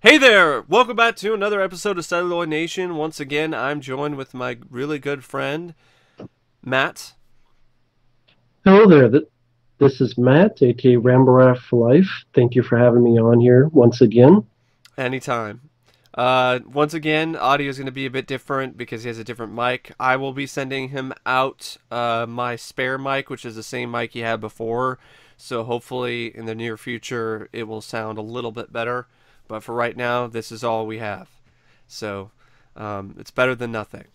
Hey there! Welcome back to another episode of CelluloidNation. Once again, I'm joined with my really good friend, Matt. Hello there. This is Matt, aka Rambarath for Life. Thank you for having me on here once again. Anytime. Once again, audio is going to be a bit different because he has a different mic. I will be sending him out my spare mic, which is the same mic he had before. So hopefully in the near future, it will sound a little bit better. But for right now, this is all we have. So it's better than nothing.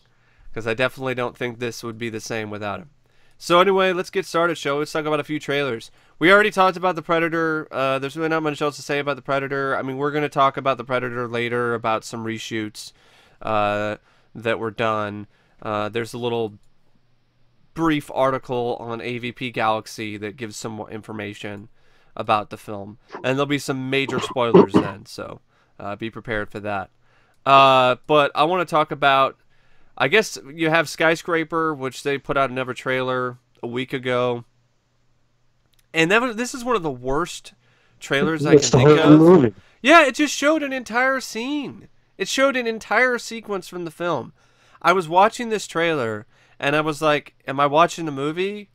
Because I definitely don't think this would be the same without him. So anyway, let's get started, shall we? Let's talk about a few trailers. We already talked about The Predator. There's really not much else to say about The Predator. I mean, we're going to talk about The Predator later, about some reshoots that were done. There's a little brief article on AVP Galaxy that gives some more information about the film. And there'll be some major spoilers then, so be prepared for that. But I want to talk about, I guess you have Skyscraper, which they put out another trailer a week ago. And this is one of the worst trailers I can It's the think whole of. movie. Yeah, it just showed an entire scene. It showed an entire sequence from the film. I was watching this trailer, and I was like, am I watching a movie?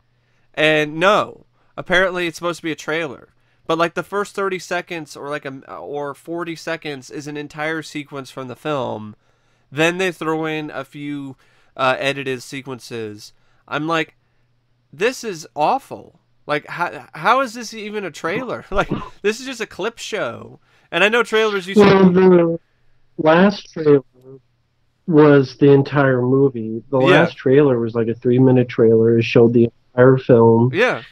And no. Apparently, it's supposed to be a trailer. But like the first 30 seconds or 40 seconds is an entire sequence from the film. Then they throw in a few edited sequences. I'm like, this is awful. Like, how is this even a trailer? Like, this is just a clip show. And I know trailers used Well, to... the last trailer was the entire movie. The Yeah, last trailer was like a 3-minute trailer. It showed the entire film. yeah,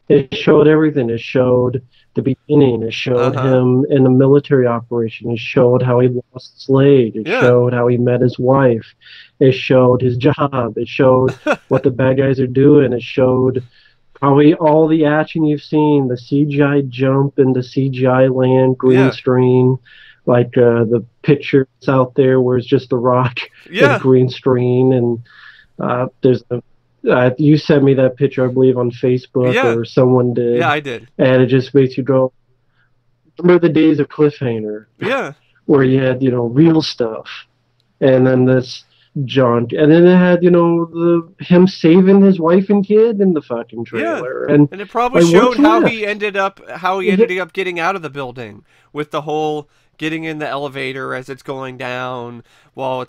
It showed everything. It showed the beginning. It showed uh-huh, him in a military operation. It showed how he lost his leg. It yeah. showed how he met his wife. It showed his job. It showed what the bad guys are doing. It showed probably all the action you've seen, the CGI jump and the CGI land, green Yeah, screen, like the pictures out there where it's just the rock and yeah, green screen. And there's a you sent me that picture, I believe, on Facebook yeah, or someone yeah, did, I did. and it just makes you go, remember the days of Cliffhanger, Yeah, where you had, real stuff, and then this junk, and then it had, him saving his wife and kid in the fucking yeah. trailer, and And it probably like, what's showed left? how he ended up getting out of the building with the whole getting in the elevator as it's going down while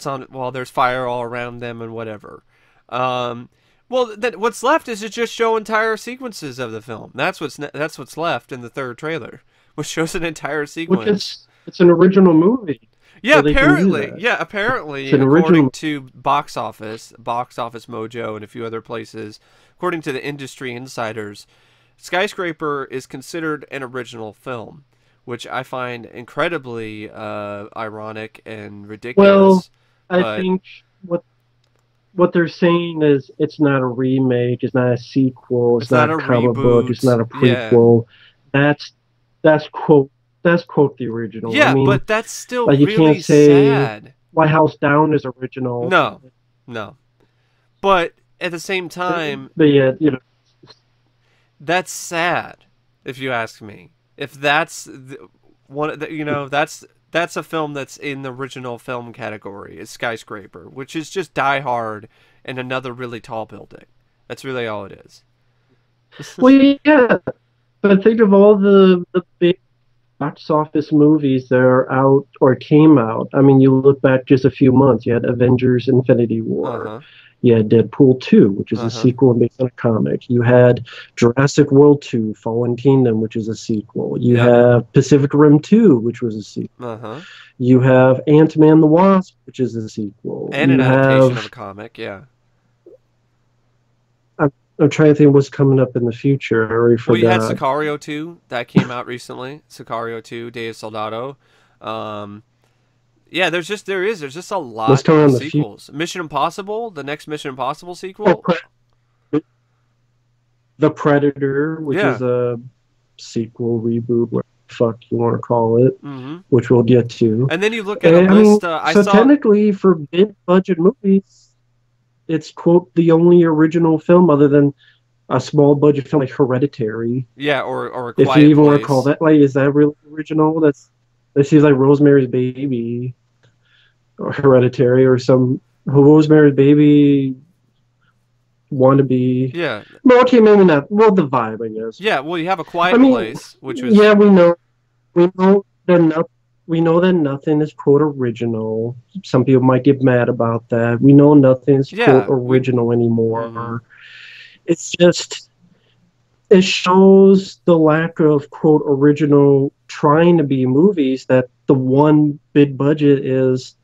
there's fire all around them and whatever. Um, well, then what's left is to just show entire sequences of the film. That's what's left in the third trailer, which shows an entire Which sequence. is, it's an original movie, Yeah, so they can do apparently. that. Yeah, It's apparently, an according original. to Box Office Mojo, and a few other places, according to the industry insiders, Skyscraper is considered an original film, which I find incredibly ironic and Well, ridiculous. I But think what they're saying is it's not a remake, it's not a sequel, it's it's not not a a comic book, it's reboot. not a Yeah, prequel. That's that's quote that's quote the original. I yeah, mean, but that's still like you can't really say sad. White House Down is original, No, no. But at the same time, but yet, that's sad, if you ask me. If that's that's a film that's in the original film category. Is Skyscraper, which is just Die Hard and another really tall building. That's really all it is. well, yeah. But think of all the big box office movies that are out or came out. I mean, you look back just a few months. You had Avengers: Infinity Uh War. huh. You had Deadpool 2, which is Uh a huh. sequel based on a comic. You had Jurassic World 2, Fallen Kingdom, which is a sequel. You Yep. have Pacific Rim 2, which was a sequel. Uh huh. You have Ant-Man the Wasp, which is a sequel. And an You adaptation of a have, comic. Yeah. I'm trying to think what's coming up in the future. I already Well, you had forgot. Sicario 2 that came out recently. Sicario 2, Day of Soldado. Um, yeah, there's just a What's lot coming of in the future? sequels. Mission Impossible, the next Mission Impossible Oh, sequel. The Predator, which Yeah. is a sequel, reboot, whatever the fuck you want to call it, Mm-hmm. which we'll get to. And then you look at a And, I mean, list. I so saw. technically, for big budget movies, it's quote the only original film other than a small budget film like Hereditary. Yeah, or a If you Quiet even want to call Place. that, like, is that really original? That's It seems like Rosemary's Baby or Hereditary or some Rosemary's Baby wannabe. Yeah, Well, okay, maybe not. Well, the vibe, I guess. yeah. Well, you have a I Quiet mean, Place, which was yeah, we know we know that nothing is quote original. Some people might get mad about that. We know nothing is quote yeah. original Hmm. anymore. It's just it shows the lack of quote original trying to be movies that the one big budget is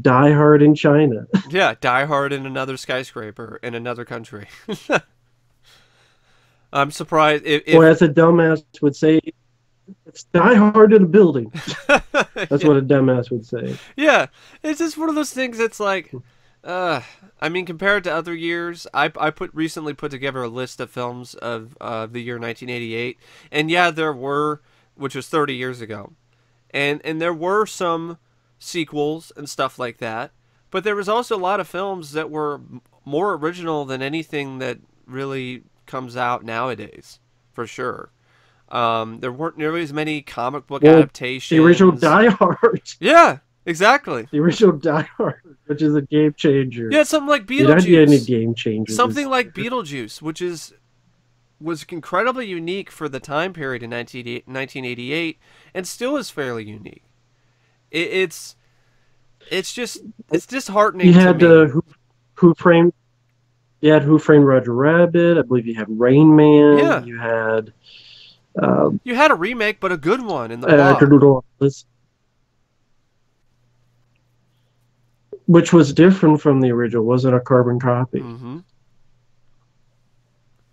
Die Hard in China. Yeah, Die Hard in another skyscraper in another country. I'm surprised Or if as a dumbass would say, it's Die Hard in a building. That's yeah. what a dumbass would say. Yeah, it's just one of those things that's like, uh, I mean, compared to other years, I recently put together a list of films of the year 1988, and yeah, there were, which was 30 years ago, and there were some sequels and stuff like that, but there was also a lot of films that were more original than anything that really comes out nowadays, for sure. There weren't nearly as many comic book Well, the original adaptations. Die Hard, Yeah, exactly. the original Die Hard, which is a game changer. Yeah, something like You're not getting any Beetlejuice. game changers. Something like Beetlejuice, which is was incredibly unique for the time period in 1988, and still is fairly unique. It, it's it's You disheartening to had me. Who Framed Who Framed Roger Rabbit. I believe you had Rain Man. Yeah, You had um, you had a remake, but a good one in the Actor blob. Doodle, which was different from the original. Wasn't a carbon copy. Mm-hmm.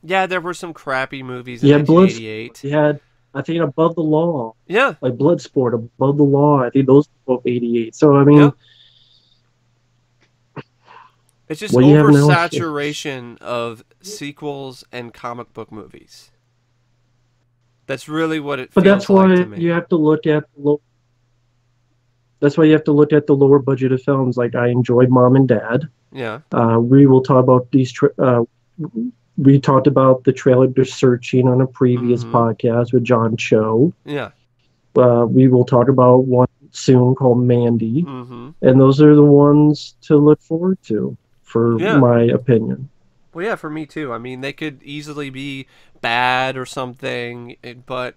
Yeah, there were some crappy movies in You had Bloodsport. 1988. You had, I think, Above the Law, Yeah, like Bloodsport, Above the Law. I think those were both 88. So, I yeah. mean, It's just what do you have now? oversaturation of sequels and comic book movies. That's really what it But feels that's like to why me. you have to look at that's why you have to look at the lower budget of films. Like I enjoyed Mom and Dad. Yeah. We will talk about we talked about the trailer to Searching on a previous Mm-hmm. podcast with John Cho. Yeah. We will talk about one soon called Mandy, Mm-hmm. and those are the ones to look forward to, for Yeah. my opinion. Well, yeah, for me too. I mean, they could easily be bad or something, but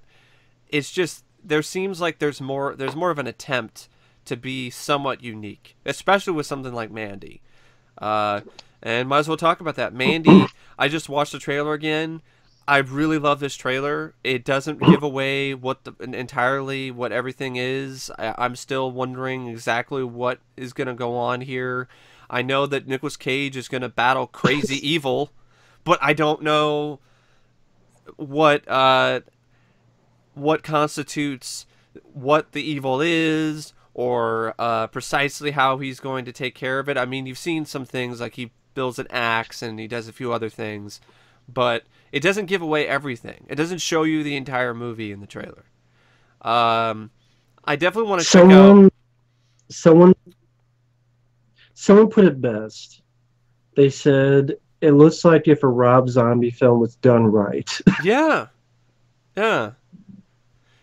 it's just there seems like there's more of an attempt to be somewhat unique, especially with something like Mandy. Uh, and might as well talk about that. Mandy, I just watched the trailer again. I really love this trailer. It doesn't give away entirely what everything is. I'm still wondering exactly what is going to go on here. I know that Nicolas Cage is going to battle crazy evil, but I don't know what what constitutes what the evil is or precisely how he's going to take care of it. I mean, you've seen some things like he builds an axe and he does a few other things, but it doesn't give away everything. It doesn't show you the entire movie in the trailer. Um, I definitely want to check out. Someone, someone, someone put it best. They said it looks like if a Rob Zombie film was done right. Yeah, yeah.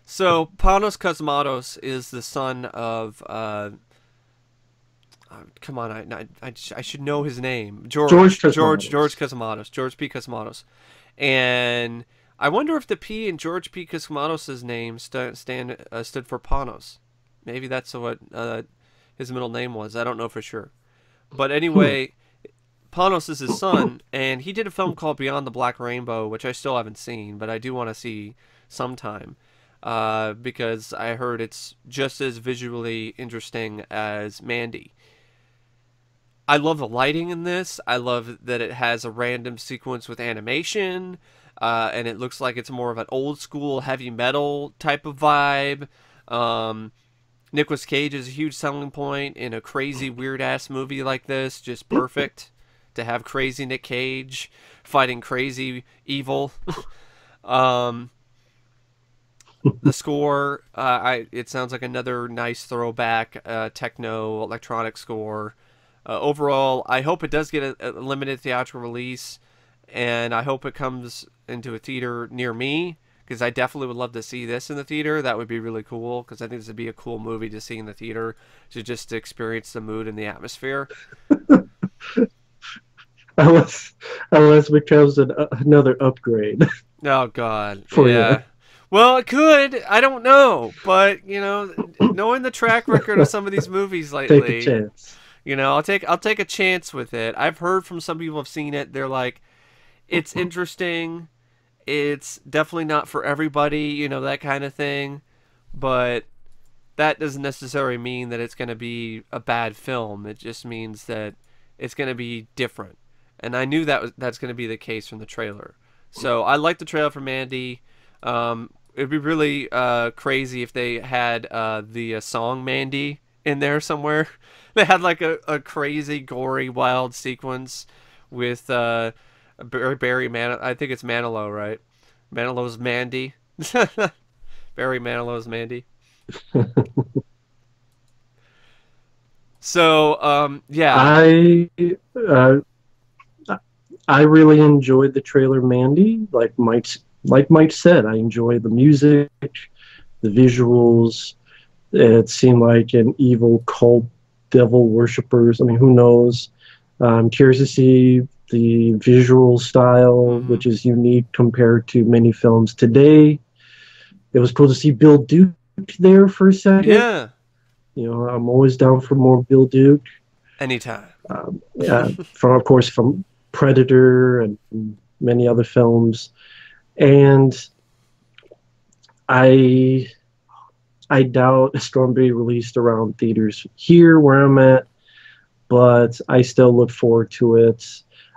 So Panos Cosmatos is the son of come on, I should know his name. George George Cosmatos. Cosmatos, George P. Cosmatos, and I wonder if the P in George P. Cosmatos' name stood for Panos. Maybe that's what his middle name was. I don't know for sure, but Hmm. anyway, Panos is his son, and he did a film called Beyond the Black Rainbow, which I still haven't seen, but I do want to see sometime. Because I heard it's just as visually interesting as Mandy. I love the lighting in this. I love that it has a random sequence with animation, and it looks like it's more of an old school heavy metal type of vibe. Um, Nicolas Cage is a huge selling point in a crazy, weird ass movie like this. Just perfect to have crazy Nick Cage fighting crazy evil. um, the score, it sounds like another nice throwback techno electronic score. Overall, I hope it does get a limited theatrical release, and I hope it comes into a theater near me because I definitely would love to see this in the theater. That would be really cool because I think this would be a cool movie to see in the theater to just experience the mood and the atmosphere. unless unless it becomes another upgrade Oh God, for you. yeah. Well, it could. I don't know, but you know, knowing the track record of some of these movies Take a lately, chance. you know, I'll take a chance with it. I've heard from some people who've seen it. They're like, it's interesting. It's definitely not for everybody, you know, that kind of thing. But that doesn't necessarily mean that it's going to be a bad film. It just means that it's going to be different. And I knew that's going to be the case from the trailer. So I like the trailer for Mandy. It'd be really crazy if they had the song Mandy in there somewhere. They had like a crazy, gory, wild sequence with Barry Man. I think it's Manilow, right? Manilow's Mandy. Barry Manilow's Mandy. So, yeah. I uh, I really enjoyed the trailer, Mandy. Like Mike said, I enjoy the music, the visuals. It seemed like an evil cult, devil worshippers. I mean, who knows? I'm curious to see the visual style, Hmm. which is unique compared to many films today. It was cool to see Bill Duke there for a second. Yeah. You know, I'm always down for more Bill Duke. Anytime. Yeah, from of course from Predator and many other films, and I I doubt it's going to be released around theaters here where I'm at, but I still look forward to it.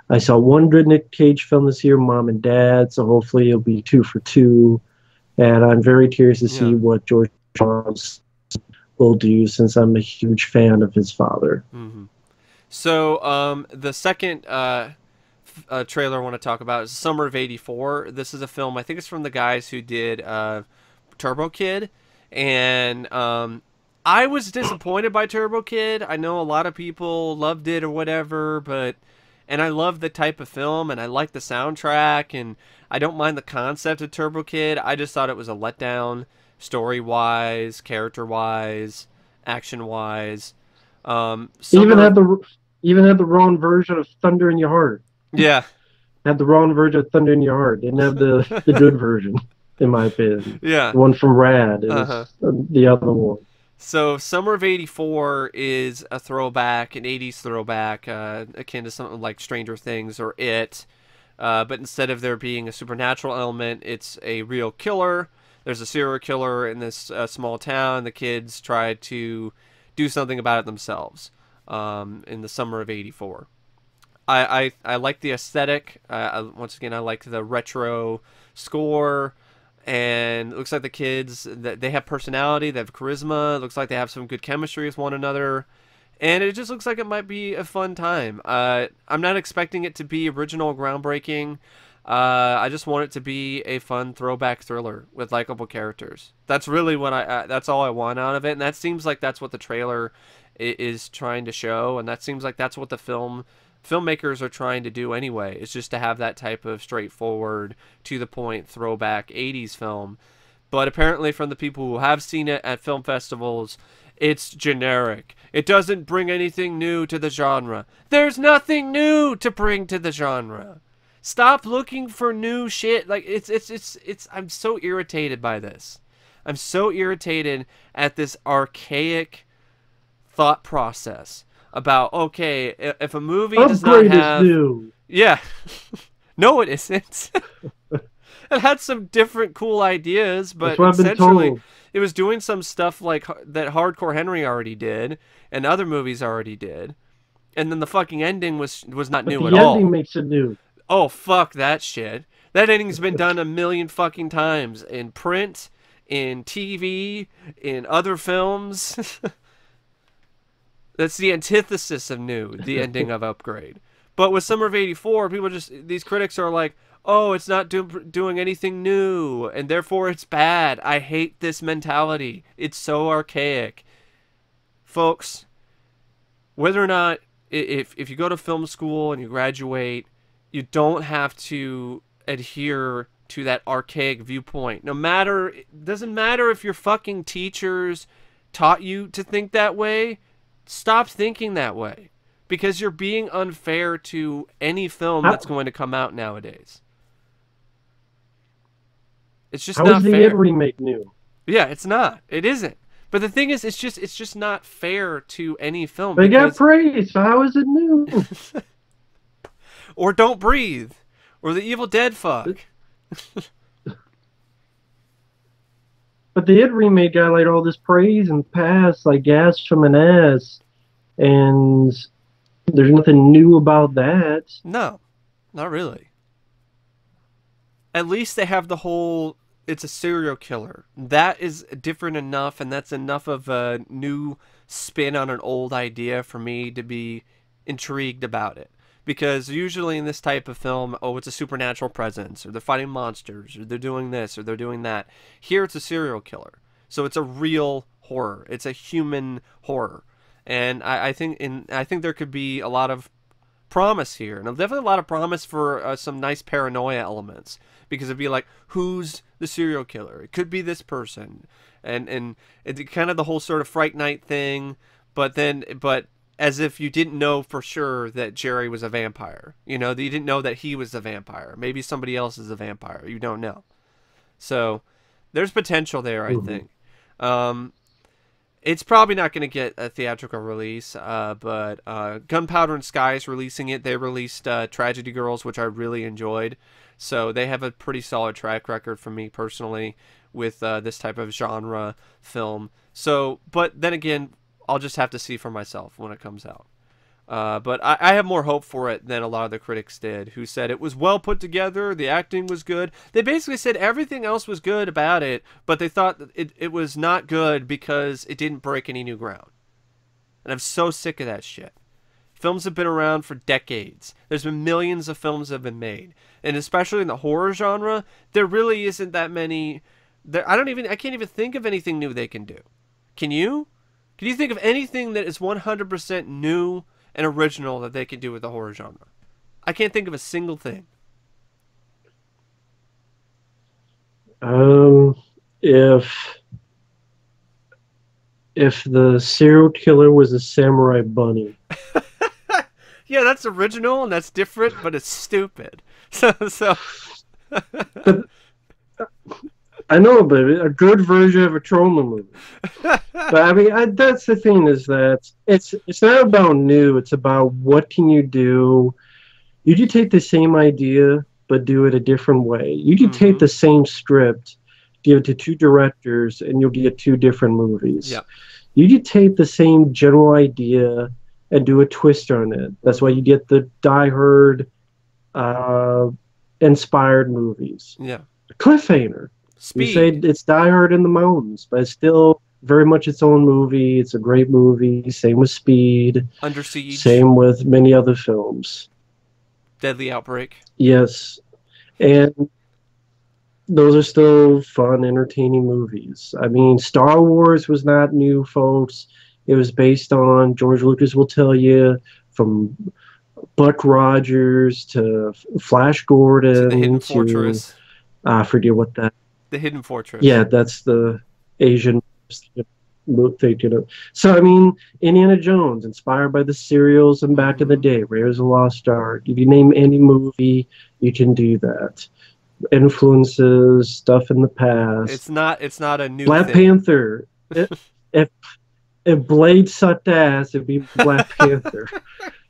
I saw one good Nick Cage film this year, Mom and Dad, so hopefully it'll be two for two. And I'm very curious to see Yeah. what George Charles will do since I'm a huge fan of his father. Hmm. So, the second trailer I want to talk about is Summer of '84. This is a film. I think it's from the guys who did Turbo Kid, and I was disappointed by Turbo Kid. I know a lot of people loved it or whatever, but and I love the type of film and I like the soundtrack and I don't mind the concept of Turbo Kid. I just thought it was a letdown, story wise, character wise, action wise. Even Summer, had the even had the wrong version of Thunder in Your Heart. yeah, Had the wrong version of Thunder in Your Heart. Didn't have the good version, in my opinion. yeah. The one from Rad. It Uh was huh. the other one. So Summer of '84 is a throwback, an '80s throwback, akin to something like Stranger Things or It. But instead of there being a supernatural element, it's a real killer. There's a serial killer in this small town. The kids try to do something about it themselves in the summer of '84. I like the aesthetic. Once again, I like the retro score. And it looks like the kids that they have personality, they have charisma. It looks like they have some good chemistry with one another, and it just looks like it might be a fun time. I'm not expecting it to be original, groundbreaking. I just want it to be a fun throwback thriller with likable characters. That's really what that's all I want out of it, and that seems like that's what the trailer is trying to show, and that seems like that's what the filmmakers are trying to do anyway. Is just to have that type of straightforward, to the point throwback '80s film. But apparently, from the people who have seen it at film festivals, it's generic. It doesn't bring anything new to the genre. There's nothing new to bring to the genre. Stop looking for new shit. Like it's I'm so irritated by this. I'm so irritated at this archaic thought process about, okay, if a movie does not Upgrade is have, new. yeah, no it isn't. It had some different cool ideas, That's but what I've been essentially told. it was doing some stuff like that Hardcore Henry already did and other movies already did, and then the fucking ending was not But new at the ending all. makes it new. Oh, fuck that shit. That ending's been done a million fucking times in print, in TV, in other films. That's the antithesis of new, the ending of Upgrade. But with Summer of '84, people just, these critics are like, oh, it's not doing anything new, and therefore it's bad. I hate this mentality. It's so archaic. Folks, whether or not, if you go to film school and you graduate, you don't have to adhere to that archaic viewpoint. No matter, it doesn't matter if your fucking teachers taught you to think that way. Stop thinking that way, because you're being unfair to any film that's going to come out nowadays. It's just How not is the fair. It remake new? Yeah, it's not. It isn't. But the thing is, it's just not fair to any film. They got praise, so how is it new? Or Don't Breathe, or The Evil Dead fuck. But the It remake got like all this praise and pass, like gas from an ass, and there's nothing new about that. No, not really. At least they have the whole, it's a serial killer. That is different enough, and that's enough of a new spin on an old idea for me to be intrigued about it. Because usually in this type of film, oh, it's a supernatural presence, or they're fighting monsters, or they're doing this, or they're doing that. Here it's a serial killer. So it's a real horror. It's a human horror. And I think there could be a lot of promise here. And definitely a lot of promise for some nice paranoia elements. Because it'd be like, who's the serial killer? It could be this person. And it's kind of the whole sort of Fright Night thing, but as if you didn't know for sure that Jerry was a vampire. You know, that you didn't know that he was a vampire. Maybe somebody else is a vampire. You don't know. So there's potential there, I think. It's probably not going to get a theatrical release, but Gunpowder and Sky is releasing it. They released Tragedy Girls, which I really enjoyed. So they have a pretty solid track record for me personally with this type of genre film. So, but then again, I'll just have to see for myself when it comes out. But I have more hope for it than a lot of the critics did, who said it was well put together, the acting was good. They basically said everything else was good about it, but they thought that it was not good because it didn't break any new ground. And I'm so sick of that shit. Films have been around for decades. There's been millions of films that have been made. And especially in the horror genre, there really isn't that many. I can't even think of anything new they can do. Can you? Can you think of anything that is 100% new and original that they can do with the horror genre? I can't think of a single thing. If the serial killer was a samurai bunny. Yeah, that's original and that's different, but it's stupid. So. But, I know, but a good version of a trauma movie. But I mean, that's the thing, is that it's not about new. It's about what can you do. You can take the same idea, but do it a different way. You can take the same script, give it to two directors, and you'll get two different movies. Yeah. You can take the same general idea and do a twist on it. That's why you get the Die Hard inspired movies. Yeah. Cliffhanger. Speed. You say it's Die Hard in the mountains, but it's still very much its own movie. It's a great movie. Same with Speed. Under Siege. Same with many other films. Deadly Outbreak. Yes. And those are still fun, entertaining movies. I mean, Star Wars was not new, folks. It was based on, George Lucas will tell you, from Buck Rogers to Flash Gordon to The Hidden Fortress. I forget what that. The Hidden Fortress. Yeah, that's the Asian thing, you know. So I mean, Indiana Jones, inspired by the serials and back in the day, Raiders of the Lost Ark. If you name any movie, you can do that. Influences, stuff in the past. It's not a new Black thing. Panther. If Blade sucked ass, it'd be Black Panther.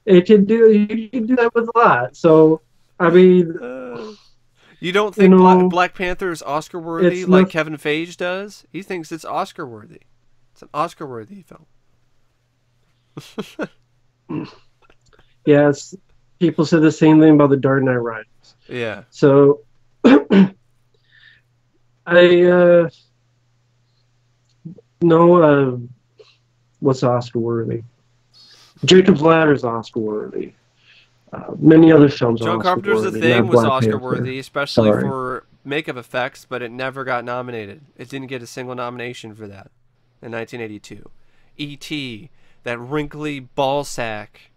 You can do that with a lot. So I mean, you don't think Black Panther is Oscar worthy like not, Kevin Feige does? He thinks it's Oscar worthy. It's an Oscar worthy film. Yes, people said the same thing about The Dark Knight Rises. Yeah. So I know what's Oscar worthy. Jacob's Ladder is Oscar worthy. Many other films. John Carpenter's The Thing was Oscar worthy, especially for makeup effects, but it never got nominated. It didn't get a single nomination for that in 1982. E.T., that wrinkly ball sack,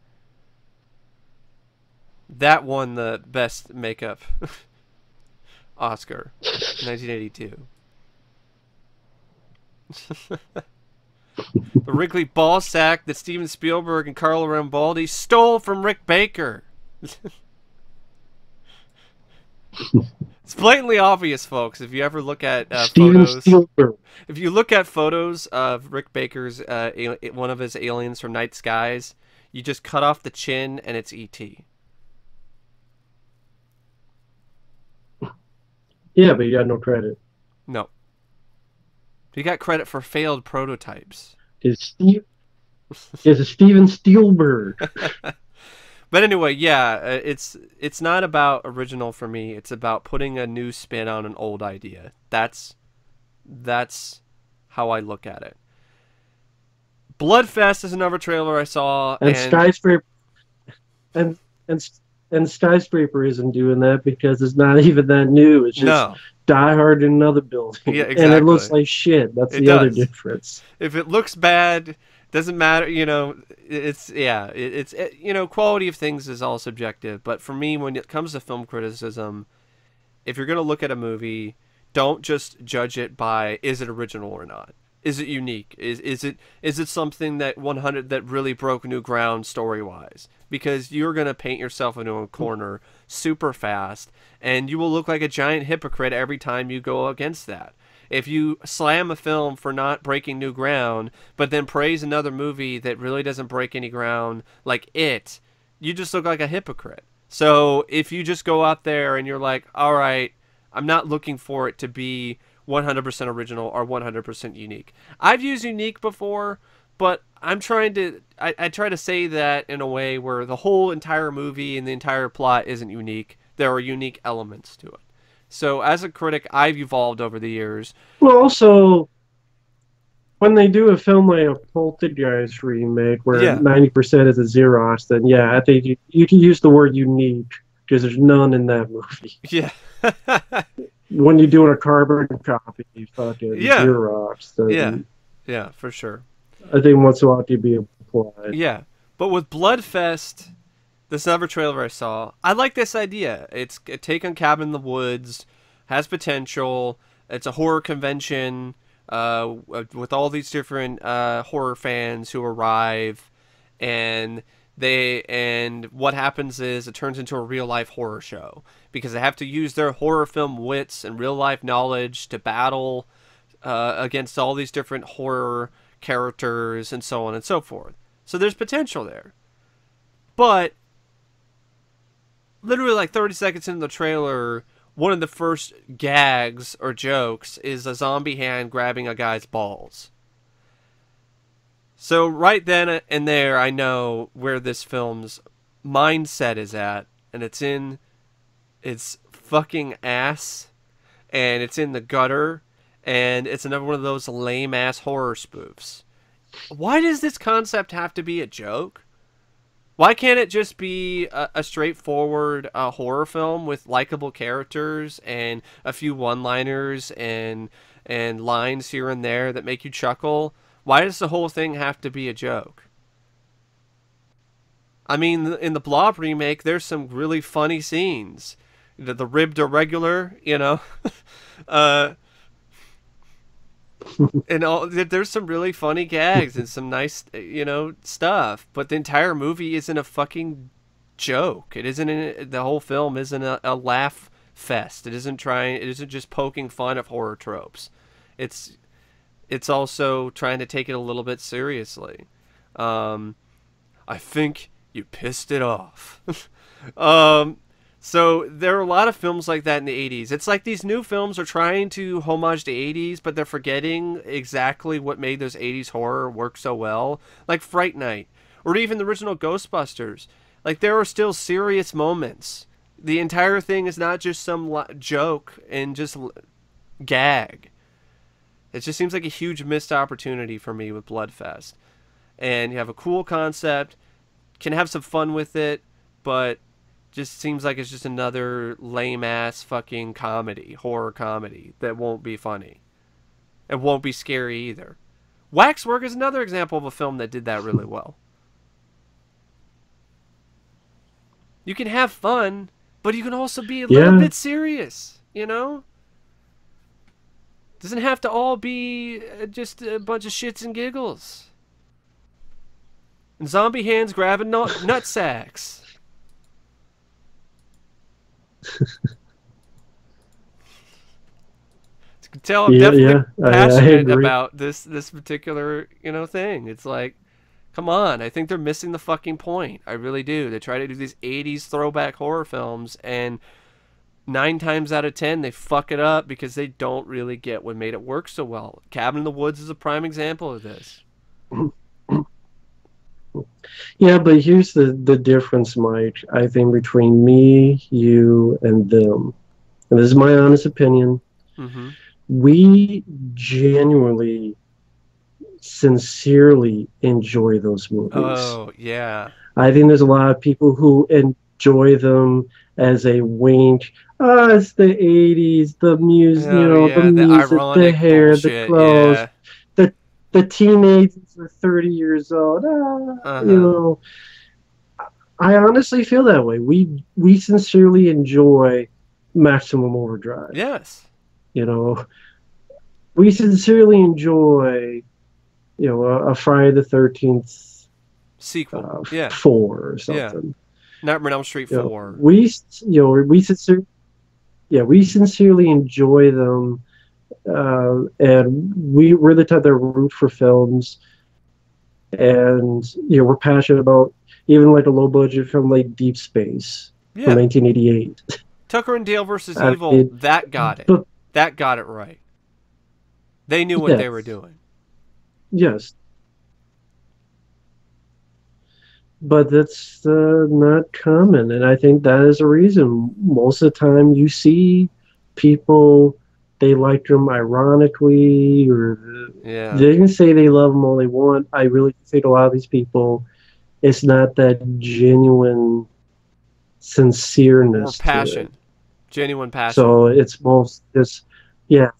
that won the best makeup. Oscar in 1982. The wrinkly ball sack that Steven Spielberg and Carlo Rambaldi stole from Rick Baker. It's blatantly obvious, folks. If you ever look at Steven photos, Spielberg. if you look at photos of Rick Baker's one of his aliens from Night Skies, you just cut off the chin and it's E.T. Yeah, but you got no credit. No, he got credit for failed prototypes. Is a Steven Spielberg. But anyway, yeah, it's not about original for me. It's about putting a new spin on an old idea. That's how I look at it. Bloodfest is another trailer I saw, and Skyscraper, and Skyscraper isn't doing that because it's not even that new. It's just Die Hard in another building. Yeah, exactly. And it looks like shit. That's the other difference. If it looks bad, doesn't matter. You know, quality of things is all subjective. But for me, when it comes to film criticism, if you're gonna look at a movie, don't just judge it by is it original or not. Is it unique? Is it something that really broke new ground story wise? Because you're gonna paint yourself into a corner super fast, and you will look like a giant hypocrite every time you go against that. If you slam a film for not breaking new ground, but then praise another movie that really doesn't break any ground, like It, you just look like a hypocrite. So if you just go out there and you're like, all right, I'm not looking for it to be 100% original or 100% unique. I've used unique before, but I'm trying to I try to say that in a way where the whole entire movie and the entire plot isn't unique. There are unique elements to it. So as a critic, I've evolved over the years. Well, also, when they do a film like a Poltergeist remake where 90% is a Xerox, then yeah, I think you can use the word unique because there's none in that movie. Yeah. When you're doing a carbon copy, fucking Xerox. Then yeah, for sure. I think once in a while it could be applied. Yeah, but with Bloodfest, this other trailer I saw, I like this idea. It's a take on Cabin in the Woods, has potential. It's a horror convention with all these different horror fans who arrive, and what happens is it turns into a real life horror show because they have to use their horror film wits and real life knowledge to battle against all these different horror characters and so on and so forth. So there's potential there. But literally like 30 seconds into the trailer, one of the first gags or jokes is a zombie hand grabbing a guy's balls. So right then and there, I know where this film's mindset is at, and it's in its fucking ass, and it's in the gutter, and it's another one of those lame-ass horror spoofs. Why does this concept have to be a joke? Why can't it just be a straightforward horror film with likable characters and a few one-liners and lines here and there that make you chuckle? Why does the whole thing have to be a joke? I mean, in the Blob remake, there's some really funny scenes. The ribbed irregular, you know, and there's some really funny gags and some nice, you know, stuff. But the entire movie isn't a fucking joke. It isn't. The whole film isn't a laugh fest. It isn't just poking fun of horror tropes. It's also trying to take it a little bit seriously. I think you pissed it off. So there are a lot of films like that in the 80s. It's like these new films are trying to homage the 80s, but they're forgetting exactly what made those 80s horror work so well. Like Fright Night, or even the original Ghostbusters. Like, there are still serious moments. The entire thing is not just some joke and just gag. It just seems like a huge missed opportunity for me with Bloodfest. And you have a cool concept, can have some fun with it, but just seems like it's just another lame-ass fucking comedy, horror comedy, that won't be funny. It won't be scary either. Waxwork is another example of a film that did that really well. You can have fun, but you can also be a little bit serious. you know? Doesn't have to all be just a bunch of shits and giggles. And zombie hands grabbing nut sacks. You can tell I'm Yeah, definitely yeah, I passionate agree. about this particular, thing. It's like, come on, I think they're missing the fucking point. I really do. They try to do these 80s throwback horror films, and 9 times out of 10 they fuck it up because they don't really get what made it work so well. Cabin in the Woods is a prime example of this. Yeah, but here's the difference, Mike. I think between me, you, and them, and this is my honest opinion, Mm-hmm. we genuinely, sincerely enjoy those movies. Oh, yeah. I think there's a lot of people who enjoy them as a wink. Ah, it's the '80s, the music, Oh, the yeah, the music, the ironic hair, the bullshit, clothes, yeah. the the teenagers are 30 years old. Ah, Uh-huh. I honestly feel that way. We sincerely enjoy Maximum Overdrive. Yes. You know, we sincerely enjoy a Friday the 13th Sequel. Yeah. 4 or Yeah. something. Nightmare on Elm Street You know, 4. we sincerely enjoy them, and we're the type that root for films, and we're passionate about even like a low budget film like Deep Space from Yeah. 1988. Tucker and Dale versus I Evil, mean, that got it. but That got it right. They knew what they were yes, doing. yes, but that's not common, and I think that is a reason. Most of the time, you see people, they like them ironically, or Yeah. they can say they love them all they want. I really think a lot of these people, it's not that genuine Or sincereness to it. passion. Genuine passion. So it's most just, yeah.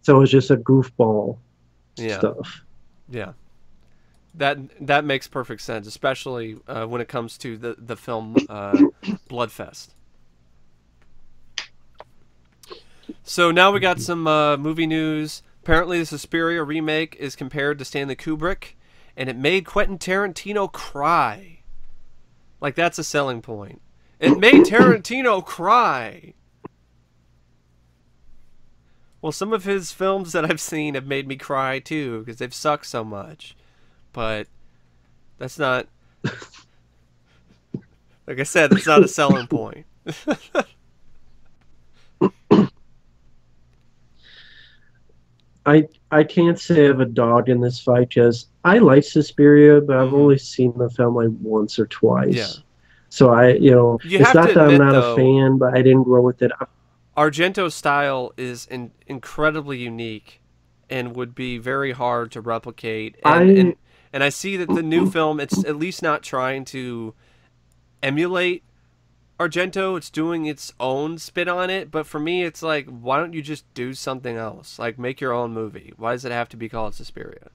So it's just a goofball Yeah. stuff. Yeah. That makes perfect sense, especially when it comes to the film Bloodfest. So now we got some movie news. Apparently, the Suspiria remake is compared to Stanley Kubrick, and it made Quentin Tarantino cry. Like, that's a selling point. It made Tarantino cry. Well, some of his films that I've seen have made me cry too, because they've sucked so much. But that's not, like I said, that's not a selling point. I can't say I have a dog in this fight because I like Suspiria, but I've Mm-hmm. only seen the film like once or Yeah. twice. So You it's have to not that I'm admit, not a though, fan, but I didn't grow with it. Argento's style is incredibly unique and would be very hard to replicate. I And I see that the new film, it's at least not trying to emulate Argento. It's doing its own spin on it. But for me, it's like, why don't you just do something else? Like, make your own movie. Why does it have to be called Suspiria?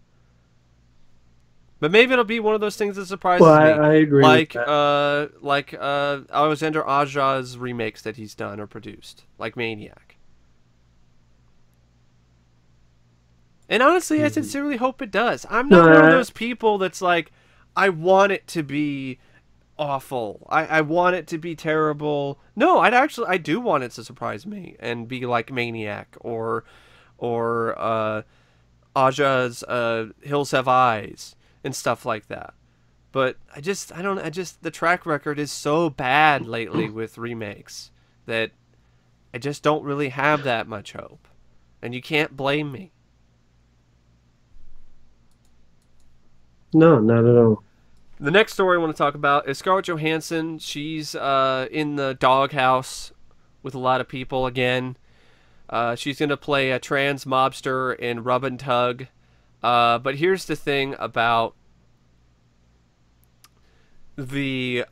But maybe it'll be one of those things that well, surprises me, I agree with that. like Alexander Aja's remakes that he's done or produced, like Maniac. And honestly, I Mhm. sincerely hope it does. I'm No, not one of those people that's like, I want it to be awful. I want it to be terrible. No, I do want it to surprise me and be like Maniac or Aja's Hills Have Eyes and stuff like that. But the track record is so bad lately with remakes that I just don't really have that much hope. And you can't blame me. no, not at all. The next story I want to talk about is Scarlett Johansson. She's in the doghouse with a lot of people again. She's going to play a trans mobster in Rub and Tug. But here's the thing about the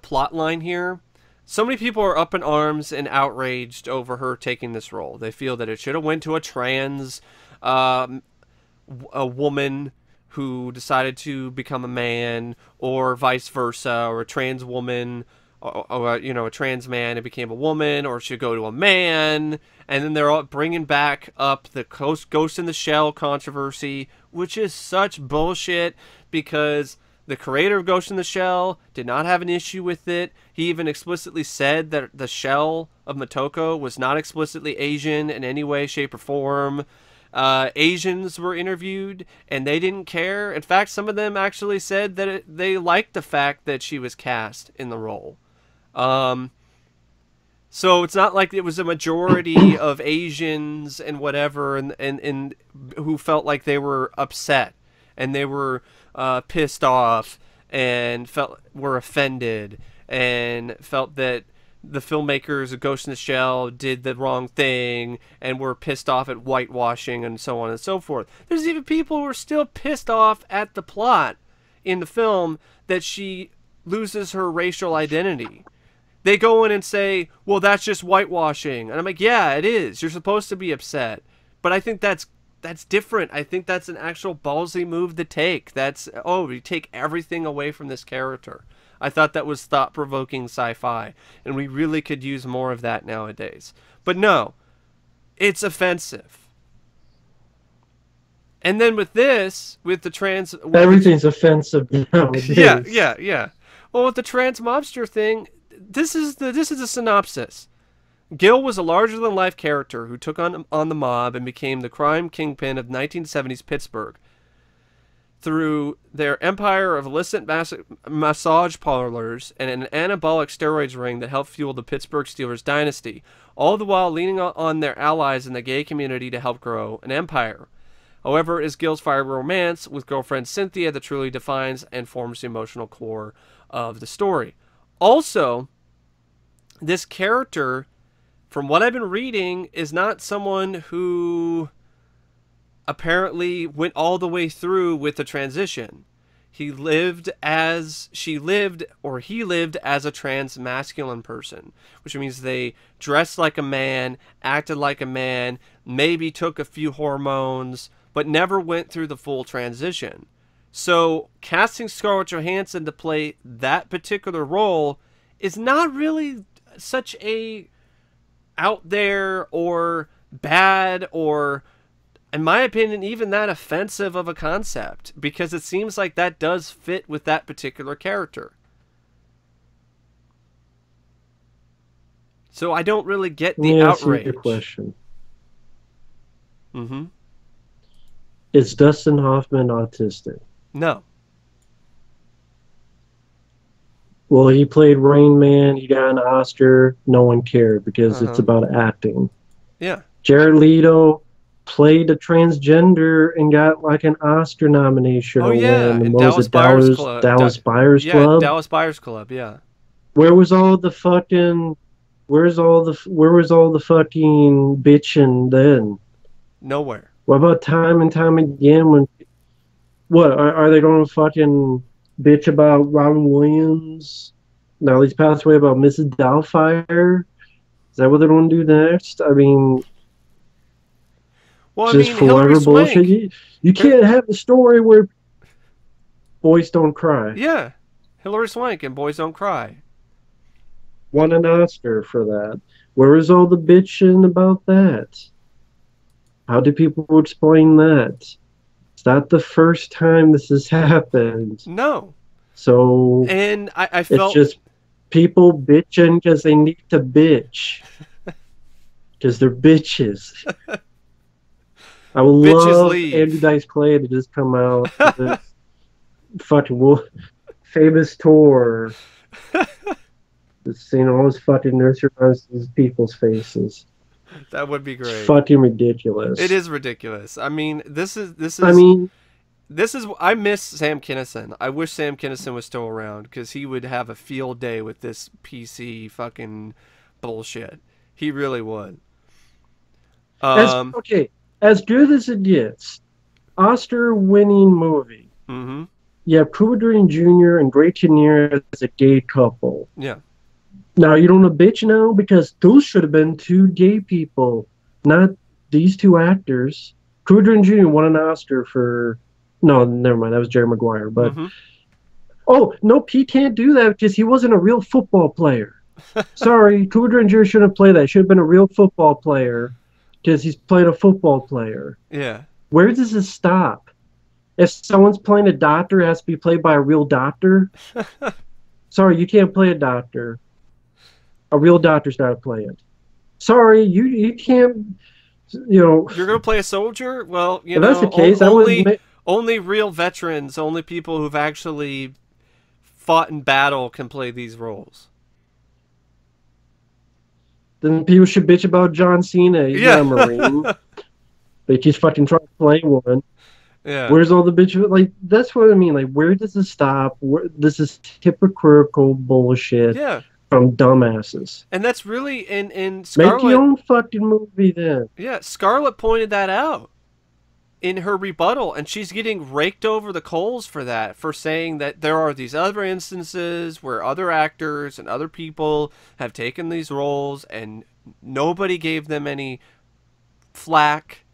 plot line here. So many people are up in arms and outraged over her taking this role. They feel that it should have went to a trans a woman who decided to become a man, or vice versa, or a trans woman you know, a trans man and became a woman, or she'd go to a man, and then they're all bringing back up the Ghost in the Shell controversy, which is such bullshit because the creator of Ghost in the Shell did not have an issue with it. He even explicitly said that the shell of Motoko was not explicitly Asian in any way, shape, or form. Asians were interviewed, and they didn't care. In fact, some of them actually said that they liked the fact that she was cast in the role. So it's not like it was a majority of Asians and whatever, and who felt like they were upset and they were pissed off and were offended and felt that the filmmakers of Ghost in the Shell did the wrong thing and were pissed off at whitewashing and so on and so forth. There's even people who are still pissed off at the plot in the film that she loses her racial identity. They go in and say, well, that's just whitewashing. And I'm like, yeah, it is. You're supposed to be upset. But I think that's different. I think that's an actual ballsy move to take. That's, oh, you take everything away from this character. I thought that was thought-provoking sci-fi, and we really could use more of that nowadays. But no, it's offensive. And then with this, with the trans... Everything's offensive nowadays. Yeah. Well, with the trans mobster thing, this is a synopsis. Gil was a larger-than-life character who took on the mob and became the crime kingpin of 1970s Pittsburgh. Through their empire of illicit massage parlors and an anabolic steroids ring that helped fuel the Pittsburgh Steelers dynasty, all the while leaning on their allies in the gay community to help grow an empire. However, it's Gil's fiery romance with girlfriend Cynthia that truly defines and forms the emotional core of the story. Also, this character, from what I've been reading, is not someone who apparently went all the way through with the transition. He lived as a trans masculine person, which means they dressed like a man, acted like a man, maybe took a few hormones, but never went through the full transition. So casting Scarlett Johansson to play that particular role is not really such a out there or bad or, in my opinion, even that offensive of a concept, because it seems like that does fit with that particular character. So I don't really get the outrage. Your question. Mm-hmm. Is Dustin Hoffman autistic? No. Well, he played Rain Man. He got an Oscar. No one cared because it's about acting. Yeah. Jared Leto played a transgender and got like an Oscar nomination. Oh yeah, and Dallas Buyers Club. Dallas Buyers Club. Yeah, Dallas Buyers Club. Yeah. Where was all the fucking bitching then? Nowhere. What about time and time again when? What are they going to fucking bitch about Robin Williams? Now he's passed away, about Mrs. Doubtfire. Is that what they're going to do next? I mean, well, just forever bullshit. You can't have a story where boys don't cry. Yeah, Hilary Swank and Boys Don't Cry won an Oscar for that. Where is all the bitching about that? How do people explain that? It's not the first time this has happened. No. So, and I felt it's just people bitching because they need to bitch. Because they're bitches. I would love Andrew Dice Clay to just come out with this fucking famous tour. Just seeing all his fucking nursery rhymes in people's faces. That would be great. It's fucking ridiculous. It is ridiculous. I mean, this is. I miss Sam Kinison. I wish Sam Kinison was still around because he would have a field day with this PC fucking bullshit. He really would. As good as it gets, Oscar-winning movie. Mm-hmm. You have Cuba Gooding Jr. and Greg Kinnear as a gay couple. Yeah. Now, you don't bitch now because those should have been two gay people, not these two actors. Cuba Gooding Jr. won an Oscar for... No, never mind. That was Jerry Maguire. But Oh, nope, he can't do that because he wasn't a real football player. Sorry, Cooter and Drew shouldn't play that. Should have been a real football player because he's played a football player. Yeah. Where does this stop? If someone's playing a doctor, it has to be played by a real doctor. Sorry, you can't play a doctor. A real doctor's got to play it. Sorry, you can't. You know, You're gonna play a soldier? Well, if that's the case, only real veterans, only people who've actually fought in battle can play these roles. then people should bitch about John Cena. He's not a Marine. Like he's fucking trying to play one. Yeah. Where's all the bitch? Like that's what I mean. Like where does it stop? This is hypocritical bullshit. Yeah. From dumbasses. And that's really in Scarlett. Make your own fucking movie then. Yeah, Scarlett pointed that out in her rebuttal, and she's getting raked over the coals for that, for saying that there are these other instances where other actors and other people have taken these roles and nobody gave them any flack.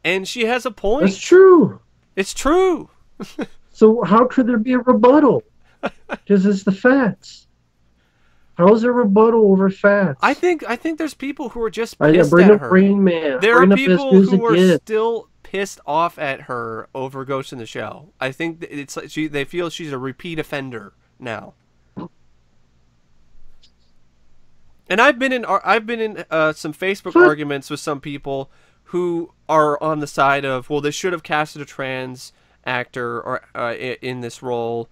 And she has a point. That's true. It's true. So how could there be a rebuttal? Because it's the facts. How is there a rebuttal over facts? I think there's people who are just pissed bring at up her. Rain Man. There bring are up people who are still pissed off at her over Ghost in the Shell. I think it's they feel she's a repeat offender now. And I've been in some Facebook arguments with some people who are on the side of, well, they should have casted a trans actor or in this role.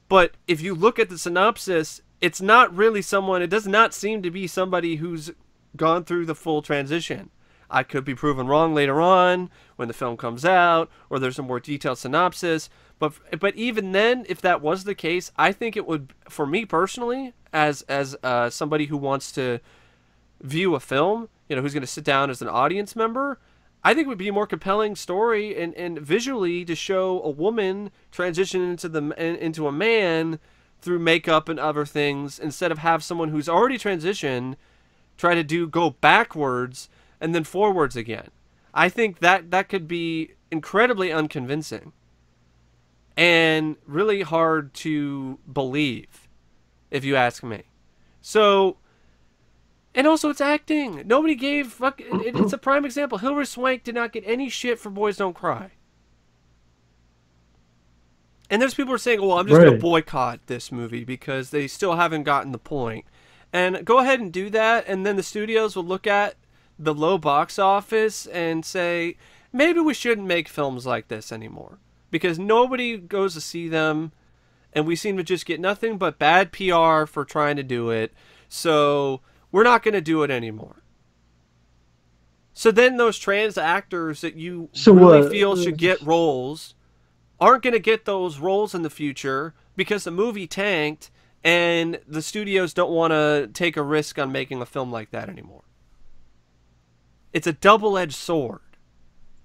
But if you look at the synopsis, it's not really someone, it does not seem to be somebody who's gone through the full transition. I could be proven wrong later on when the film comes out, or there's a more detailed synopsis. But even then, if that was the case, I think it would, for me personally, as somebody who wants to view a film, you know, who's going to sit down as an audience member, I think it would be a more compelling story and visually to show a woman transition into a man through makeup and other things, instead of have someone who's already transitioned try to go backwards and then forwards again. I think that could be incredibly unconvincing and really hard to believe, if you ask me. So, and also it's acting. Nobody gave it's a prime example. Hilary Swank did not get any shit for Boys Don't Cry. And there's people who are saying, well, I'm just going to boycott this movie because they still haven't gotten the point. And go ahead and do that, and then the studios will look at the low box office and say, maybe we shouldn't make films like this anymore. Because nobody goes to see them, and we seem to just get nothing but bad PR for trying to do it. So we're not going to do it anymore. So then those trans actors that you really feel should get roles aren't going to get those roles in the future because the movie tanked and the studios don't want to take a risk on making a film like that anymore. It's a double-edged sword.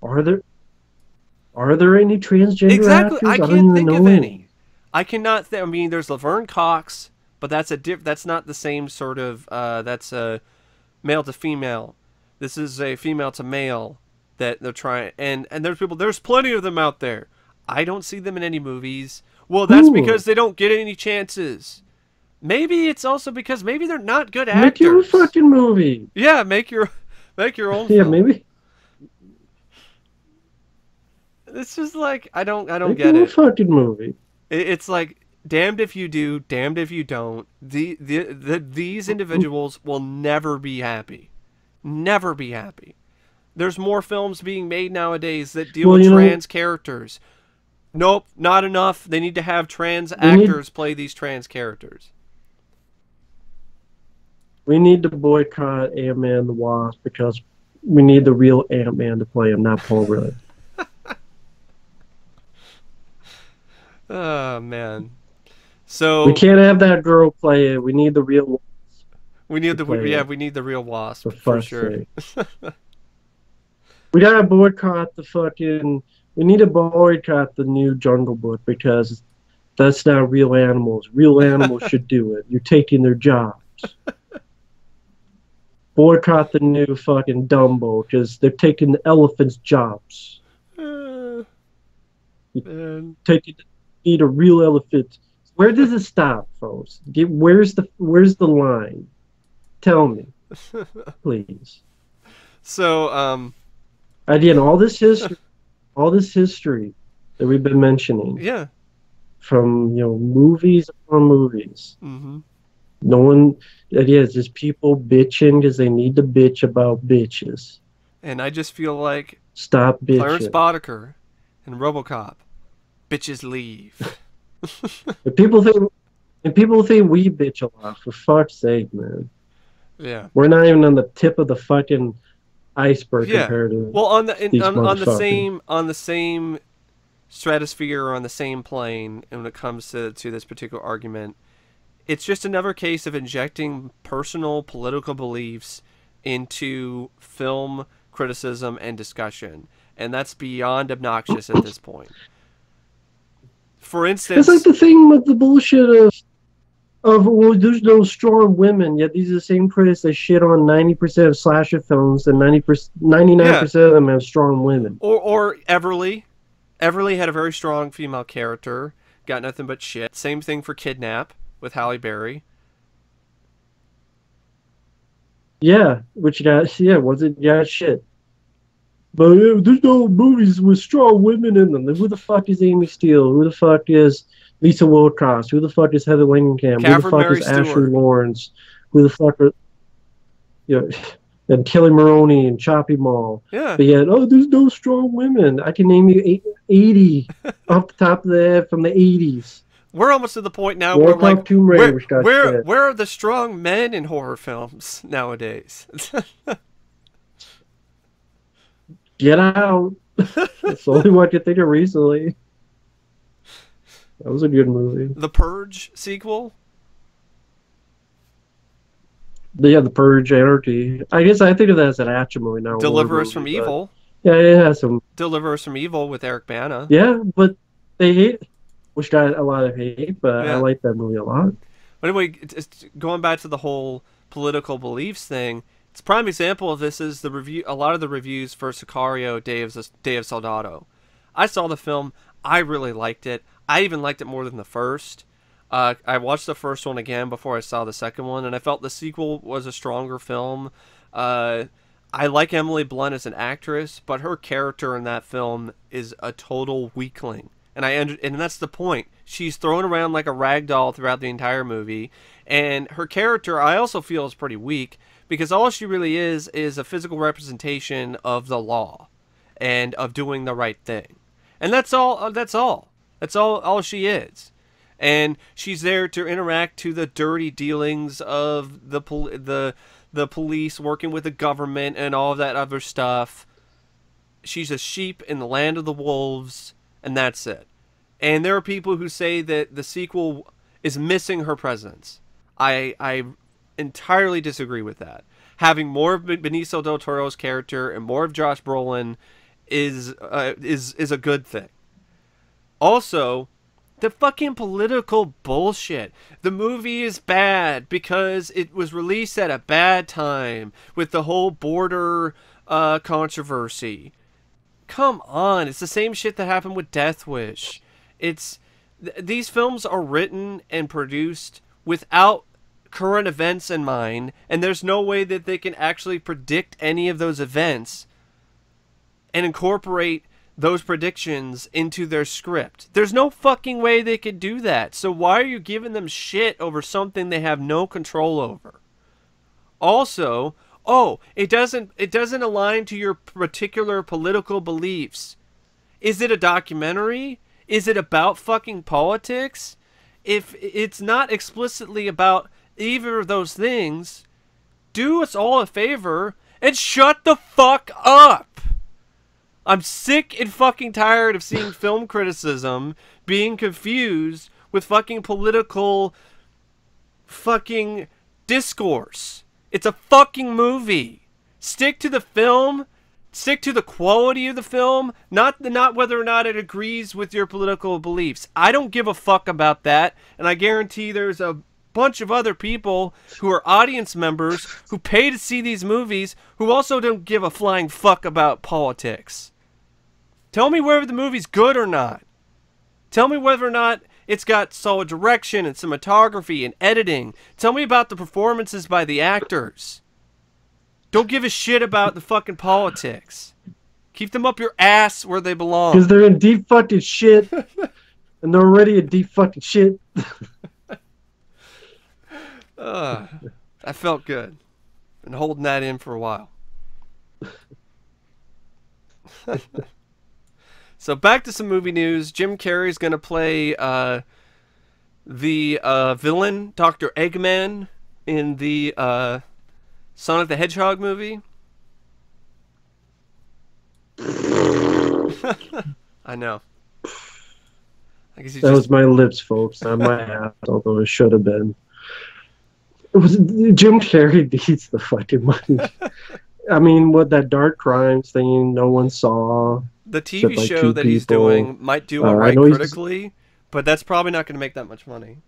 Are there any transgender actors? I can't think of any. I cannot. I mean, there's Laverne Cox, but that's that's not the same sort of. That's a male to female. This is a female to male that they're trying. And there's people. There's plenty of them out there. I don't see them in any movies. Well, that's because they don't get any chances. Maybe it's also because maybe they're not good actors. Make your own fucking movie. Yeah, make your own. Yeah, film. maybe. It's just like I don't Make get your it. Fucking movie. It's like damned if you do, damned if you don't. These individuals will never be happy. Never be happy. There's more films being made nowadays that deal with trans characters. Nope, not enough. They need to have trans actors play these trans characters. We need to boycott Ant-Man the Wasp because we need the real Ant-Man to play him, not Paul Rudd. Oh, man. So we can't have that girl play it. We need the real Wasp. We need the real Wasp for sure. We gotta boycott the fucking. We need to boycott the new Jungle Book because that's not real animals. Real animals should do it. You're taking their jobs. Boycott the new fucking Dumbo because they're taking the elephants' jobs. Man. need a real elephant. Where does it stop, folks? Where's the line? Tell me, please. So, Again, all this history that we've been mentioning, yeah. from movies upon movies. Mm-hmm. No one, again, it's just people bitching because they need to bitch about bitches. And I just feel like Stop Clarence bitching. Boddicker and RoboCop, bitches leave. And people think we bitch a lot. For fuck's sake, man. Yeah. We're not even on the tip of the fucking iceberg Yeah. compared to Well, these on the same stratosphere, or on the same plane, and when it comes to this particular argument, it's just another case of injecting personal political beliefs into film criticism and discussion, and that's beyond obnoxious at this point. For instance, It's like the thing with the bullshit of well, there's no strong women, yet these are the same critics that shit on 90% of slasher films, and 99% of them have strong women. Or Everly. Everly had a very strong female character, got nothing but shit. Same thing for Kidnap with Halle Berry. Yeah, shit. But there's no movies with strong women in them. Who the fuck is Amy Steele? Who the fuck is Lisa Wilcox? Who the fuck is Heather Langenkamp? Who the fuck Mary is Stewart. Ashley Lawrence? Who the fuck are and Kelly Maroney and Choppy Mall? Yeah. But yet, there's no strong women. I can name you 80 off the top of the head from the 80s. We're almost to the point now where like, Tomb Raider where are the strong men in horror films nowadays? Get Out. That's the only one I could think of recently. That was a good movie. The Purge sequel? Yeah, The Purge, Anarchy. I guess I think of that as an action movie now. Deliver Us from Evil. Yeah, it has some. Deliver Us from Evil with Eric Bana. Yeah, but they hate, which got a lot of hate, but I like that movie a lot. But anyway, going back to the whole political beliefs thing, it's a prime example of this is the review. A lot of the reviews for Sicario: Day of Soldado. I saw the film. I really liked it. I even liked it more than the first. I watched the first one again before I saw the second one, and I felt the sequel was a stronger film. I like Emily Blunt as an actress, but her character in that film is a total weakling. And that's the point. She's thrown around like a rag doll throughout the entire movie, and her character I also feel is pretty weak, because all she really is a physical representation of the law and of doing the right thing. And that's all she is. And she's there to interact to the dirty dealings of the police working with the government and all of that other stuff. She's a sheep in the land of the wolves, and that's it. And there are people who say that the sequel is missing her presence. I entirely disagree with that. Having more of Benicio del Toro's character and more of Josh Brolin is a good thing. Also, the fucking political bullshit. The movie is bad because it was released at a bad time with the whole border controversy. Come on, it's the same shit that happened with Death Wish. These films are written and produced without current events in mind, and there's no way that they can actually predict any of those events and incorporate those predictions into their script. There's no fucking way they could do that. So why are you giving them shit over something they have no control over? Also, it doesn't align to your particular political beliefs. Is it a documentary? Is it about fucking politics? If it's not explicitly about either of those things, do us all a favor and shut the fuck up. I'm sick and fucking tired of seeing film criticism being confused with fucking political fucking discourse. It's a fucking movie. Stick to the film. Stick to the quality of the film, not whether or not it agrees with your political beliefs. I don't give a fuck about that, and I guarantee there's a bunch of other people who are audience members who pay to see these movies who also don't give a flying fuck about politics. Tell me whether the movie's good or not. Tell me whether or not it's got solid direction and cinematography and editing. Tell me about the performances by the actors. Don't give a shit about the fucking politics. Keep them up your ass where they belong. Because they're in deep fucking shit. And they're already in deep fucking shit. I felt good. Been holding that in for a while. So back to some movie news. Jim Carrey's going to play the villain, Dr. Eggman, in the Sonic the Hedgehog movie. I know. I guess that was my lips, folks, not my ass, although it should have been. Jim Carrey needs the fucking money. I mean, what that Dark Crimes thing no one saw. The TV like show that he's doing might do all right critically, but that's probably not going to make that much money.